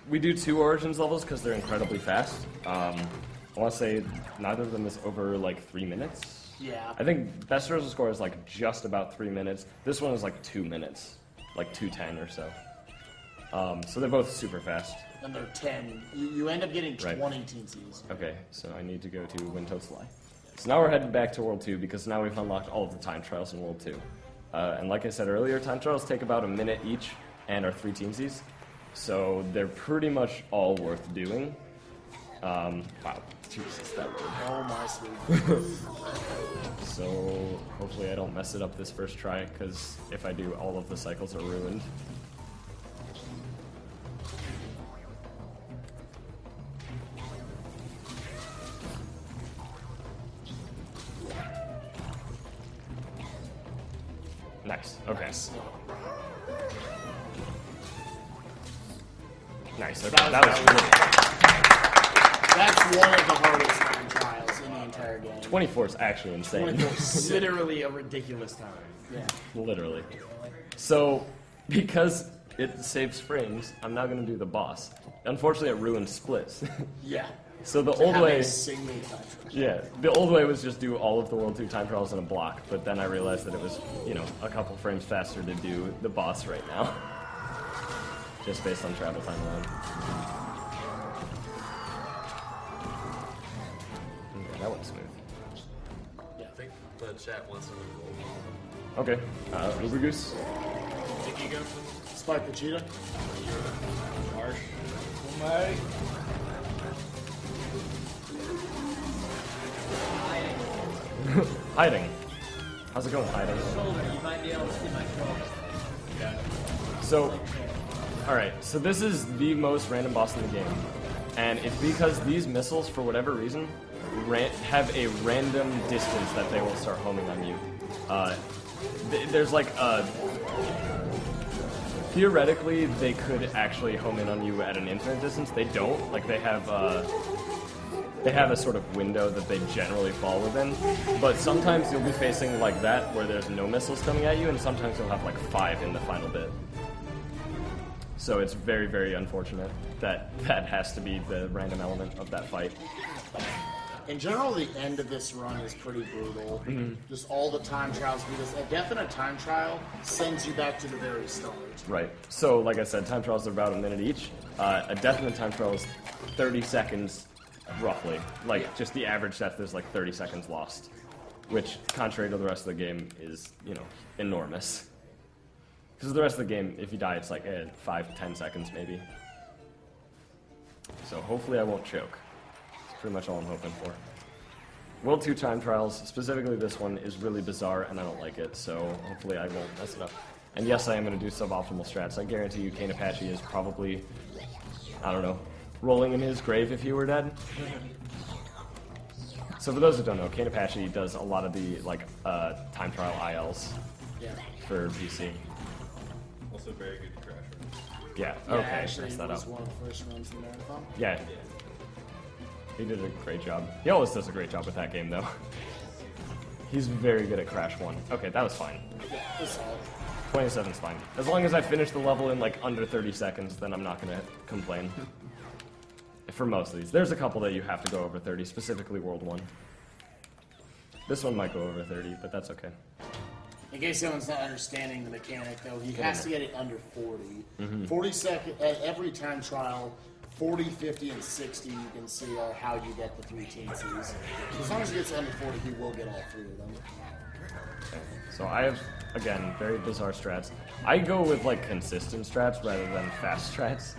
we do 2 Origins levels because they're incredibly fast. I want to say neither of them is over, like, 3 minutes. Yeah. I think best original score is, like, just about 3 minutes. This one is, like, 2 minutes. Like, 2:10 or so. So they're both super fast. And they're 10. You end up getting 20 Right. Teensies. Okay, so I need to go to Windtoad's Lie. So now we're headed back to World 2 because now we've unlocked all of the time trials in World 2. And like I said earlier, time trials take about a minute each and are 3 Teensies. So they're pretty much all worth doing. Wow, Jesus, that word. Oh my sweet. So hopefully I don't mess it up this first try, because if I do, all of the cycles are ruined. Nice. Okay. Nice. Okay. That was really That's one of the hardest time trials in the entire game. 24 is actually insane. 24 is Literally a ridiculous time. Yeah. Literally. So, because it saves frames, I'm now going to do the boss. Unfortunately, it ruined splits. Yeah. So the To old have way, a single time trial. yeah, the old way was just do all of the World 2 time trials in a block. But then I realized that it was, you know, a couple frames faster to do the boss right now, just based on travel time alone. Okay, that went smooth. Yeah, I think the chat wants something to Okay, Uber Goose. Spike the cheetah. Harsh. Hiding. How's it going, hiding? You might be able to see my shoulder. So, alright, so this is the most random boss in the game. And it's because these missiles, for whatever reason, have a random distance that they will start homing on you. There's like a... Theoretically, they could actually home in on you at an infinite distance. They don't. Like, they have a sort of window that they generally fall within. But sometimes you'll be facing like that, where there's no missiles coming at you, and sometimes you'll have like 5 in the final bit. So it's very, very unfortunate that that has to be the random element of that fight. In general, the end of this run is pretty brutal. Just all the time trials, because a definite time trial sends you back to the very start. Right. So, like I said, time trials are about a minute each. A definite time trial is 30 seconds, roughly. Like, just the average death is like 30 seconds lost, which, contrary to the rest of the game, is, you know, enormous. Because the rest of the game, if you die, it's like 5 to 10 seconds, maybe. So hopefully I won't choke. That's pretty much all I'm hoping for. World 2 time trials, specifically this one, is really bizarre, and I don't like it, so hopefully I won't mess it up. And yes, I am going to do suboptimal strats. I guarantee you Kane Apache is probably, I don't know, rolling in his grave if he were dead. So for those who don't know, Kane Apache does a lot of the, like, time trial ILs for PC. Also very good crash runs. Yeah, Yeah, okay, actually, mess it that was up. one of the first runs in the marathon. Yeah. He did a great job. He always does a great job with that game, though. He's very good at Crash 1. Okay, that was fine. Yeah, it's solid. 27's fine. As long as I finish the level in, like, under 30 seconds, then I'm not going to complain. For most of these. There's a couple that you have to go over 30, specifically World 1. This one might go over 30, but that's okay. In case someone's not understanding the mechanic, though, he has to get it under 40. Mm-hmm. 40 seconds at every time trial. 40, 50, and 60, you can see are how you get the 3 Teensies. As long as he gets under 40, he will get all 3 of them. Okay. So I have, again, very bizarre strats. I go with, like, consistent strats rather than fast strats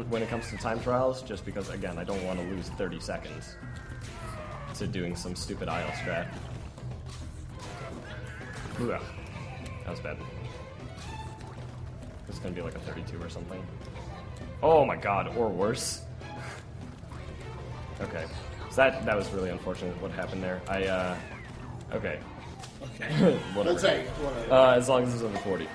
when it comes to time trials, just because, again, I don't want to lose 30 seconds to doing some stupid IL strat. Ooh, that was bad. It's gonna be like a 32 or something. Oh my god, or worse. Okay. So that was really unfortunate what happened there. Okay. Okay. Whatever. We'll take it. Whatever. As long as it's over 40.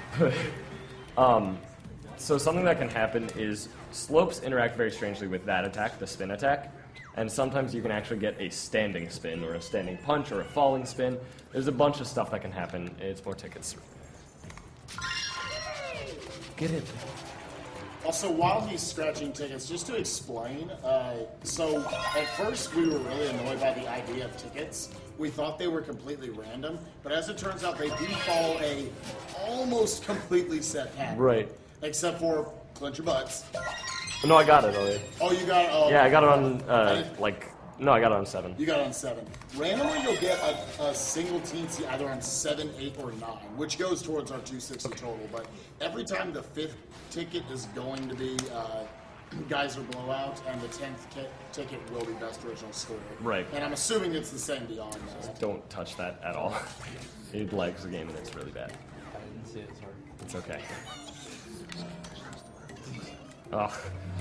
So something that can happen is slopes interact very strangely with that attack, the spin attack, And sometimes you can actually get a standing spin, or a standing punch, or a falling spin. There's a bunch of stuff that can happen. It's more tickets. Get it. Also, while he's scratching tickets, just to explain, so at first we were really annoyed by the idea of tickets. We thought they were completely random, but as it turns out, they do follow a almost completely set pattern. Right. Except for clench your butts. No, I got it already. Oh, you got it? Oh, yeah, I got it on, no, I got it on 7. You got it on 7. Randomly, you'll get a single Teensy either on 7, 8, or 9, which goes towards our 260 total. But every time the 5th ticket is going to be Geyser Blowout, and the 10th ticket will be Best Original Score. Right. And I'm assuming it's the same beyond that. Don't touch that at all. It lags the game and it's really bad. I didn't see it, sorry. It's okay. Ugh.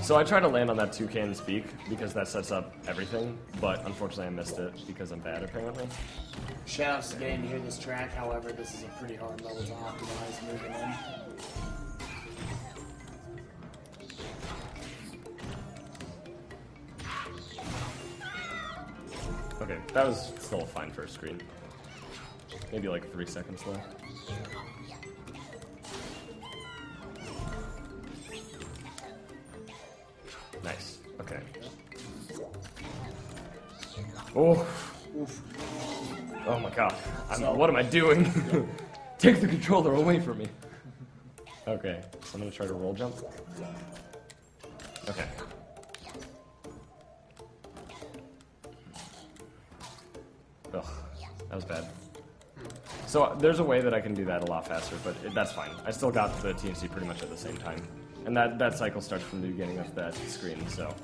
So I tried to land on that toucan speak because that sets up everything, but unfortunately I missed it because I'm bad apparently. Shoutouts to getting to hear this track, however, this is a pretty hard level to optimize moving in. Okay, that was still a fine first screen. Maybe like 3 seconds left. Nice. Okay. Oh. Oof. Oh my god. What am I doing? Take the controller away from me. Okay, so I'm gonna try to roll jump. Okay. Ugh, that was bad. So there's a way that I can do that a lot faster, but that's fine. I still got the TNC pretty much at the same time. And that cycle starts from the beginning of that screen, so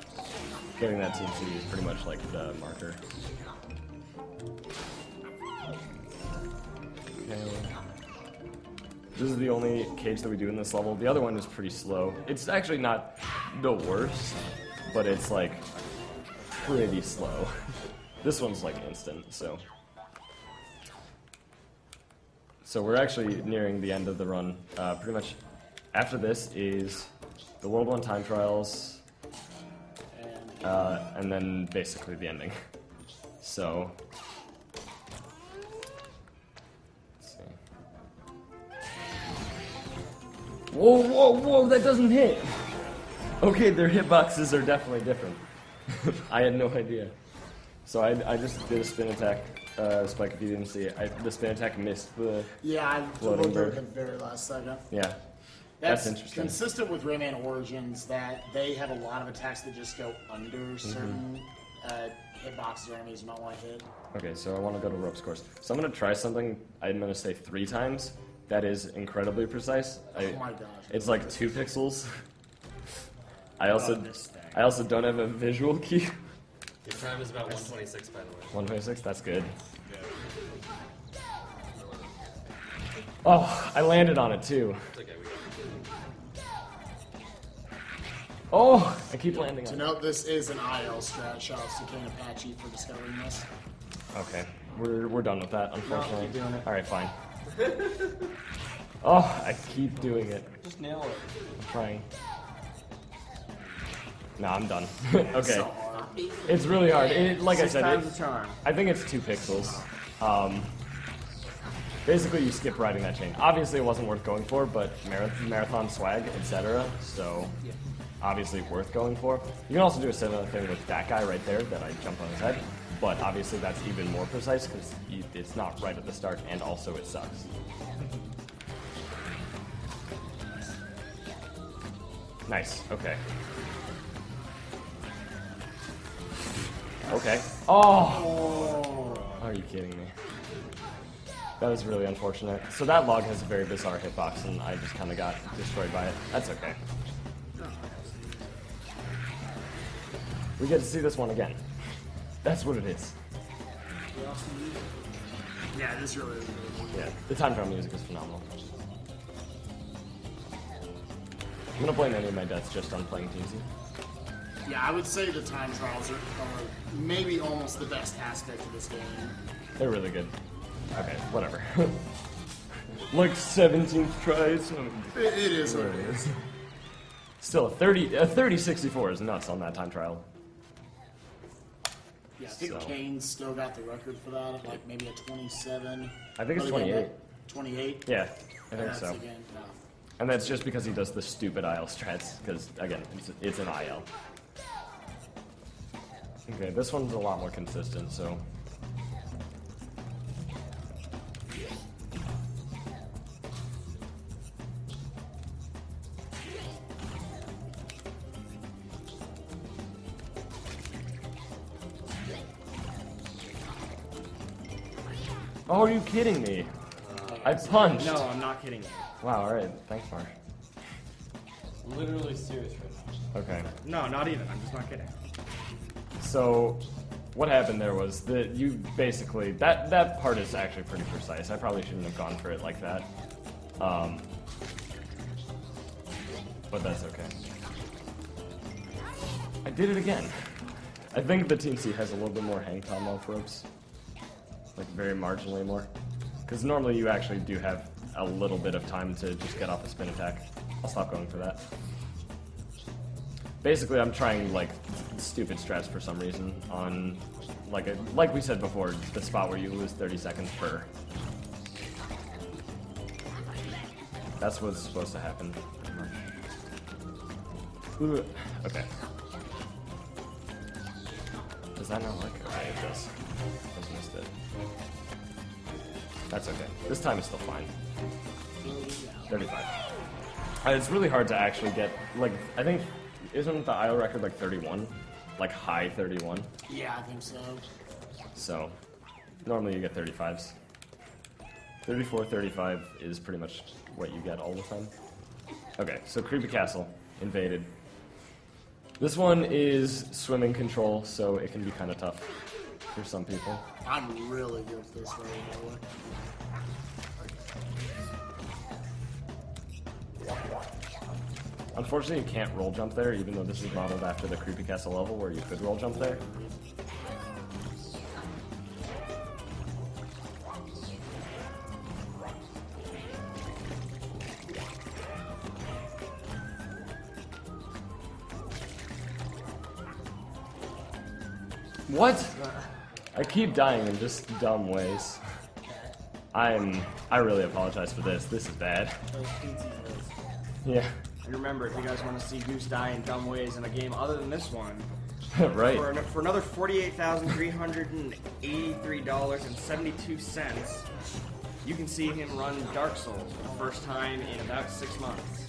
getting that TNC is pretty much like the marker. Okay. This is the only cage that we do in this level. The other one is pretty slow. It's actually not the worst, but it's like pretty slow. This one's like instant, so. So we're actually nearing the end of the run. Pretty much after this is the World 1 time trials, and then basically the ending. So, let's see. Whoa, whoa, whoa, that doesn't hit! Okay, their hitboxes are definitely different. I had no idea. So I just did a spin attack, Spike, if you didn't see it. The spin attack missed the floating bird. At the very last second. Yeah. That's interesting. Consistent with Rayman Origins that they have a lot of attacks that just go under certain hitboxes or enemies you might want to hit. Okay, so I want to go to ropes course. So I'm going to try something I'm going to say 3 times. That is incredibly precise. Oh my gosh. It's like 2 pixels. I also don't have a visual key. Your time is about 126, by the way. 126? That's good. Oh, I landed on it too. It's okay, we got it. Oh, I keep landing on To it. note, this is an IL strat. Shoutouts to King Apache for discovering this. Okay, we're done with that, unfortunately. keep doing it. Alright, fine. Oh, I keep doing it. Just nail it. I'm trying. No, I'm done. Okay. It's really hard. Like I said, I think it's 2 pixels. Basically, you skip riding that chain. Obviously, it wasn't worth going for, but marathon swag, etc. So, obviously worth going for. You can also do a similar thing with that guy right there that I jumped on his head. But obviously, that's even more precise because it's not right at the start, and also it sucks. Nice. Okay. Okay. Oh! Are you kidding me? That was really unfortunate. So that log has a very bizarre hitbox, and I just kind of got destroyed by it. That's okay. We get to see this one again. That's what it is. Yeah, this really is good. Yeah, the time trial music is phenomenal. I'm gonna blame any of my deaths just on playing Teensy. Yeah, I would say the time trials are maybe almost the best aspect of this game. They're really good. Okay, whatever. Like 17th try, so It is what it is. Still, a 3064 is nuts on that time trial. Yeah, I think So. Kane's still got the record for that at like maybe a 27. I think it's But again, 28. 28? Yeah, I think That's so. again, no. And that's just because he does the stupid IL strats, because, again, it's an IL. Okay, this one's a lot more consistent, so... Oh, are you kidding me? I punched! No, I'm not kidding you. Wow, alright. Thanks, Marsh. Literally serious right now. Okay. No, not even. I'm just not kidding. So, what happened there was that you basically... That part is actually pretty precise. I probably shouldn't have gone for it like that. But that's okay. I did it again. I think the Teensy has a little bit more hang time off ropes. Like, very marginally more. Because normally you actually do have a little bit of time to just get off a spin attack. I'll stop going for that. Basically, I'm trying, like, stupid strats for some reason on, like we said before, the spot where you lose 30 seconds per. That's what's supposed to happen, pretty much. Ooh, okay. Does that not work? Okay, it does. Just missed it. That's okay. This time is still fine. 35. It's really hard to actually get, like, I think, isn't the IO record like 31? Like high 31? Yeah, I think so. So, normally you get 35s. 34, 35 is pretty much what you get all the time. Okay, so Creepy Castle, invaded. This one is swimming control, so it can be kind of tough for some people. I'm really good at this right now. Unfortunately, you can't roll jump there, even though this is modeled after the Creepy Castle level where you could roll jump there. What? I keep dying in just dumb ways. I really apologize for this. This is bad. Yeah. And remember, if you guys want to see Goose die in dumb ways in a game other than this one, Right. for another $48,383.72, you can see him run Dark Souls for the first time in about 6 months.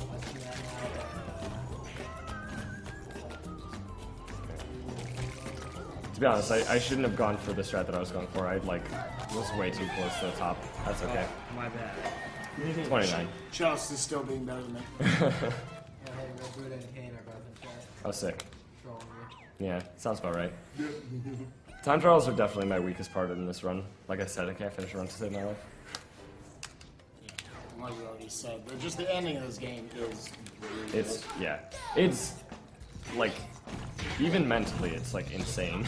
To be honest, I shouldn't have gone for the strat that I was going for. I was way too close to the top. That's okay. Oh, my bad. 29. Chust is still being better than me. Oh, sick. Yeah, sounds about right. Time trials are definitely my weakest part in this run. Like I said, I can't finish a run to save my life. Like you already said, but just the ending of this game is really It's, yeah. It's, like, even mentally, it's, like, insane.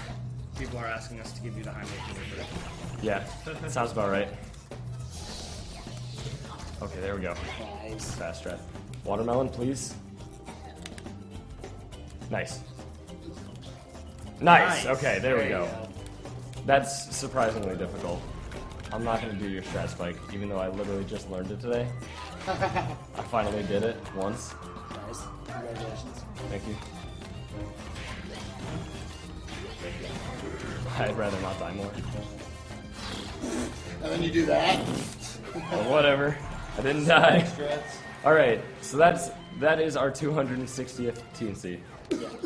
People are asking us to give you the Heimlich maneuver. Yeah, sounds about right. Okay, there we go. nice. Fast strat. Watermelon, please. Nice. Nice! Okay, there we go. That's surprisingly difficult. I'm not going to do your strat spike, even though I literally just learned it today. I finally did it once. Nice. Congratulations. Thank you. I'd rather not die more. And then you do that. Or whatever. I didn't die. Alright, so that is our 260th Teensy.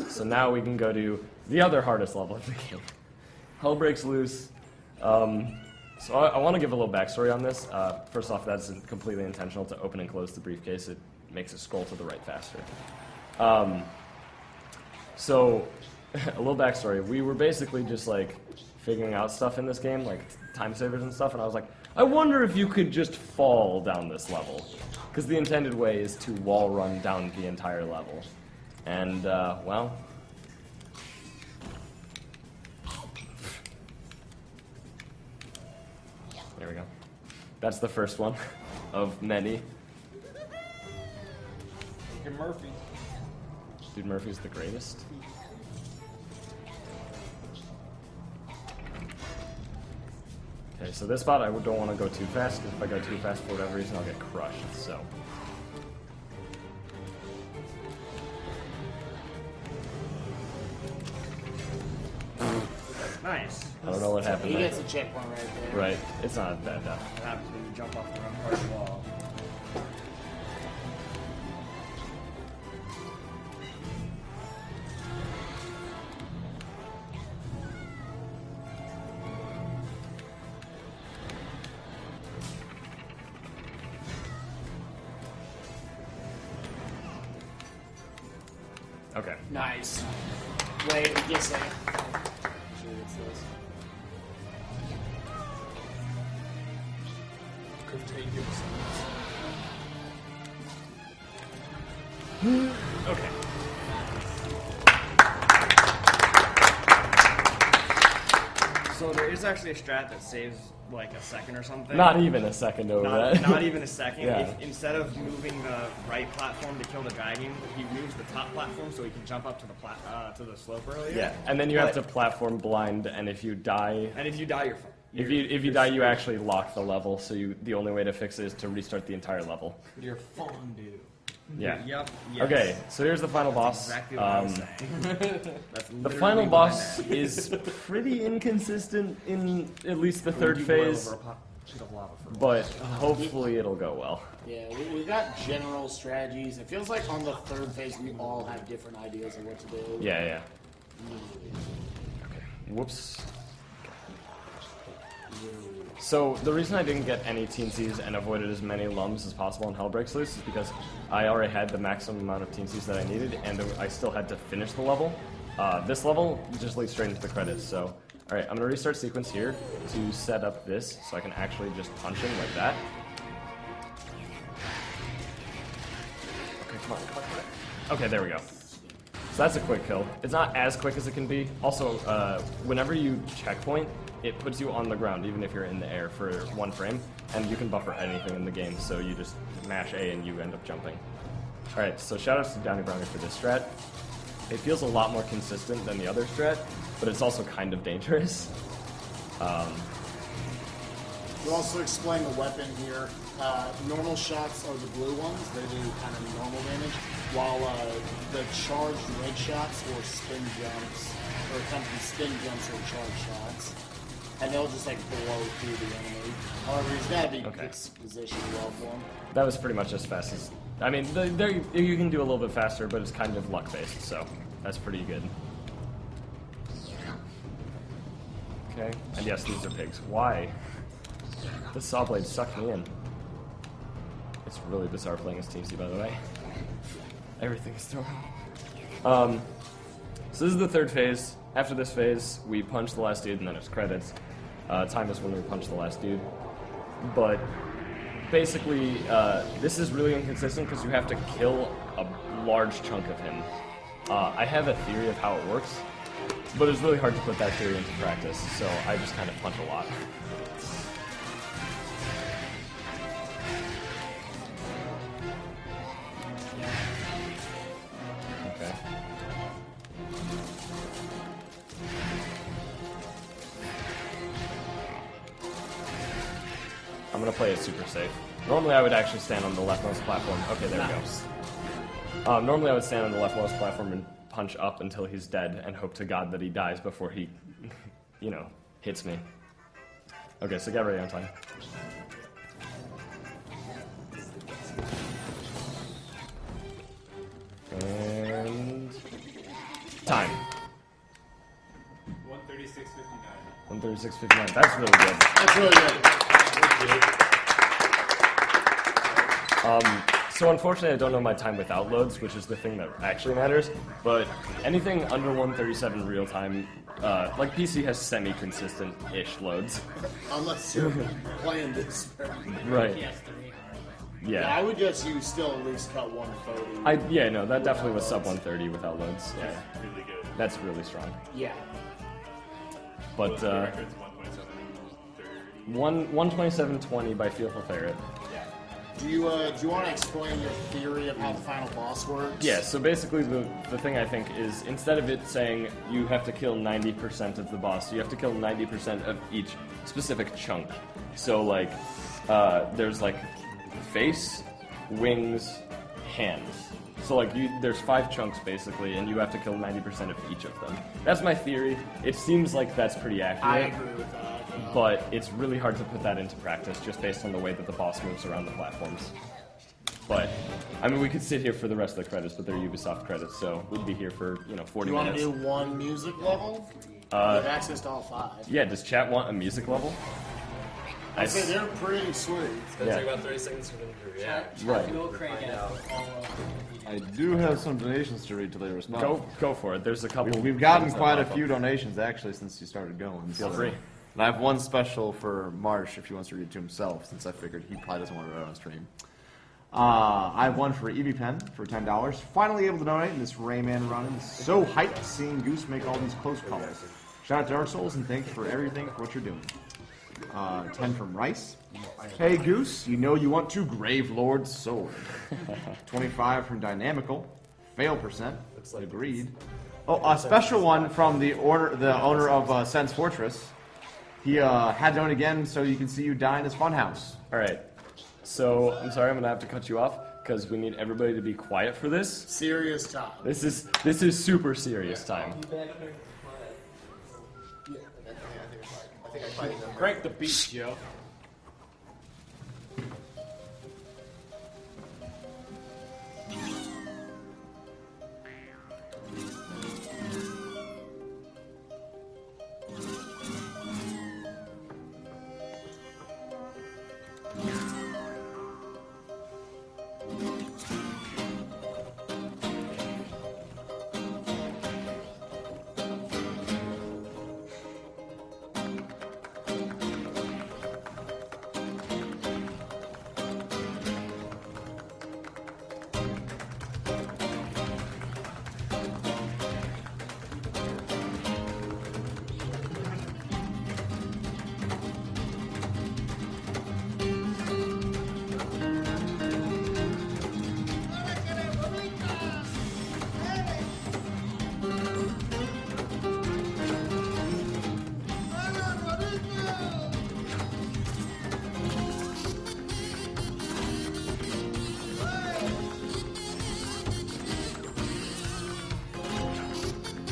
So now we can go to the other hardest level of the game. Hell breaks loose. So I want to give a little backstory on this. First off, that's completely intentional to open and close the briefcase. It makes it scroll to the right faster. So, a little backstory. We were basically just like figuring out stuff in this game, like time savers and stuff, and I was like, I wonder if you could just fall down this level. Because the intended way is to wall run down the entire level. And, well... There we go. That's the first one of many. Look at Murphy. Dude, Murphy's the greatest. Okay, so this spot I don't want to go too fast, because if I go too fast for whatever reason, I'll get crushed, so... Nice. I don't know what happened He there. gets a checkpoint right there. Right, it's not that bad. What happens when you jump off the wrong part of the wall? Okay. Nice. Wait, he gets there. Okay. So there is actually a strat that saves like a second or something. Not even a second over that. Not even a second. Yeah. If, instead of moving the right platform to kill the dragon, he moves the top platform so he can jump up to the to the slope earlier. Yeah, and then you have to platform blind, and if you die... And if you die, you're fine. If you die, you actually lock the level, so the only way to fix it is to restart the entire level. You're fondue. Yeah. Yep. Yes. Okay, so here's the final boss. Exactly what I was saying. That's The literally final what boss I meant. is pretty inconsistent in at least the third phase, but hopefully it'll go well. Yeah, we got general strategies. It feels like on the third phase we all have different ideas of what to do. Yeah, yeah. Okay. Whoops. So the reason I didn't get any Teensies and avoided as many lums as possible in Hell Breaks Loose is because I already had the maximum amount of Teensies that I needed, and I still had to finish the level. This level just leads straight into the credits, so... Alright, I'm going to restart sequence here to set up this, so I can actually just punch him like that. Okay, come on. Okay, there we go. So that's a quick kill. It's not as quick as it can be. Also, whenever you checkpoint, it puts you on the ground, even if you're in the air for 1 frame, and you can buffer anything in the game, so you just mash A and you end up jumping. Alright, so shoutouts to Downy Brownie for this strat. It feels a lot more consistent than the other strat, but it's also kind of dangerous. To also explain the weapon here, normal shots are the blue ones. They do kind of normal damage, while the charged red shots or spin jumps, or come from spin jumps or charged shots, and they'll just like blow through the enemy. However, he's got to be positioned well for him. That was pretty much as fast as... I mean, you can do a little bit faster, but it's kind of luck-based, so that's pretty good. Okay, and yes, these are pigs. Why? This saw blade sucked me in. It's really bizarre playing as Teensy, by the way. Everything is thrown. So this is the third phase. After this phase, we punch the last dude, and then it's credits. Time is when we punch the last dude. But basically, this is really inconsistent because you have to kill a large chunk of him. I have a theory of how it works, but it's really hard to put that theory into practice, so I just kind of punch a lot. Okay. I'm gonna play it super safe. Normally I would actually stand on the leftmost platform. Okay, there we go. Normally I would stand on the leftmost platform and punch up until he's dead and hope to God that he dies before he, you know, hits me. Okay, so get ready on time. And... time. 136.59. 136.59. That's really good. That's really good. So unfortunately I don't know my time without loads, which is the thing that actually matters, but anything under 137 real time, like PC has semi-consistent-ish loads. Unless you're playing this. Right. Yeah, I would guess you still at least cut 130. Yeah, no, that definitely was sub 130 without loads. Yeah. Really good. That's really strong. Yeah. But, The record's 127.30. 127.20 by Fearful Ferret. Yeah. Do you want to explain your theory of how the final boss works? Yeah, so basically the thing I think is instead of it saying you have to kill 90% of the boss, you have to kill 90% of each specific chunk. So like, there's like face, wings, hands. So like there's 5 chunks basically, and you have to kill 90% of each of them. That's my theory. It seems like that's pretty accurate. I agree with that. But it's really hard to put that into practice just based on the way that the boss moves around the platforms. But, I mean, we could sit here for the rest of the credits, but they're Ubisoft credits, so we'd be here for, 40 You want to minutes. do one music level? You have access to all 5. Yeah, does chat want a music level? I'd say they're pretty sweet. It's going to take about 30 seconds for them to react. Right. We'll crank it out. I do have some donations to read till they respond. Go for it. There's a couple. We've gotten quite a few donations, actually, since you started going. Feel free. And I have one special for Marsh if he wants to read it to himself, since I figured he probably doesn't want to read it on stream. I have one for EVPen for $10. Finally able to donate in this Rayman run. It's so hyped seeing Goose make all these close calls. Shout out to Dark Souls and thanks for everything for what you're doing. 10 from Rice. Hey Goose, you know you want to Grave Lord Sword. 25 from Dynamical. Fail percent. Agreed. Oh, a special one from the owner of Sense Fortress. He had known again so you can see you die in his funhouse. Alright. So, I'm sorry, I'm going to have to cut you off, because we need everybody to be quiet for this. Serious time. This is super serious time. Crank the beat, Joe.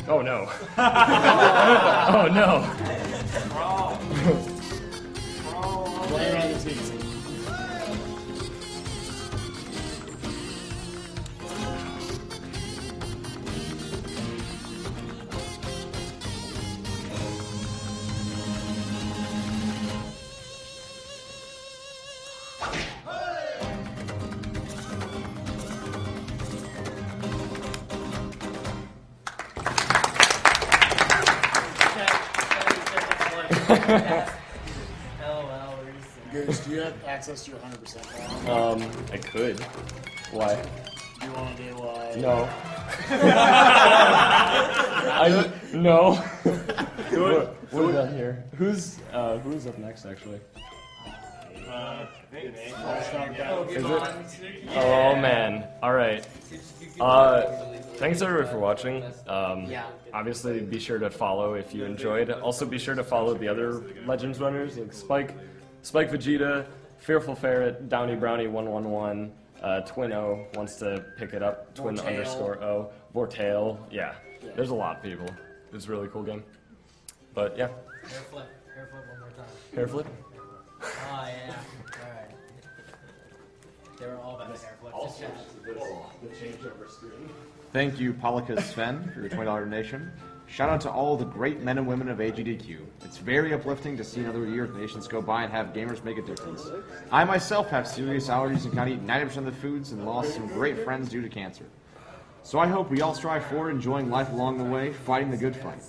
Oh no. Oh no. Blame it on the Teensy. Goose, do you have access to your 100% balance? I could. Why? Do you want to do No. No. We're done here. Who's up next, actually? Is it? Oh man. Alright. Thanks everybody for watching. Obviously be sure to follow if you enjoyed. Also be sure to follow the other Legends runners like Spike Vegeta, Fearful Ferret, Downy Brownie 111, Twin O wants to pick it up, Twin _O, Vortail, yeah. There's a lot of people. It's a really cool game. But yeah. Hair flip one more time. Hair flip? Oh yeah. Alright. They were all about the hair flip. The changeover screen. Thank you, Polika Sven, for your $20 donation. Shout out to all the great men and women of AGDQ. It's very uplifting to see another year of nations go by and have gamers make a difference. I myself have serious allergies and can't eat 90% of the foods and lost some great friends due to cancer. So I hope we all strive forward, enjoying life along the way, fighting the good fight.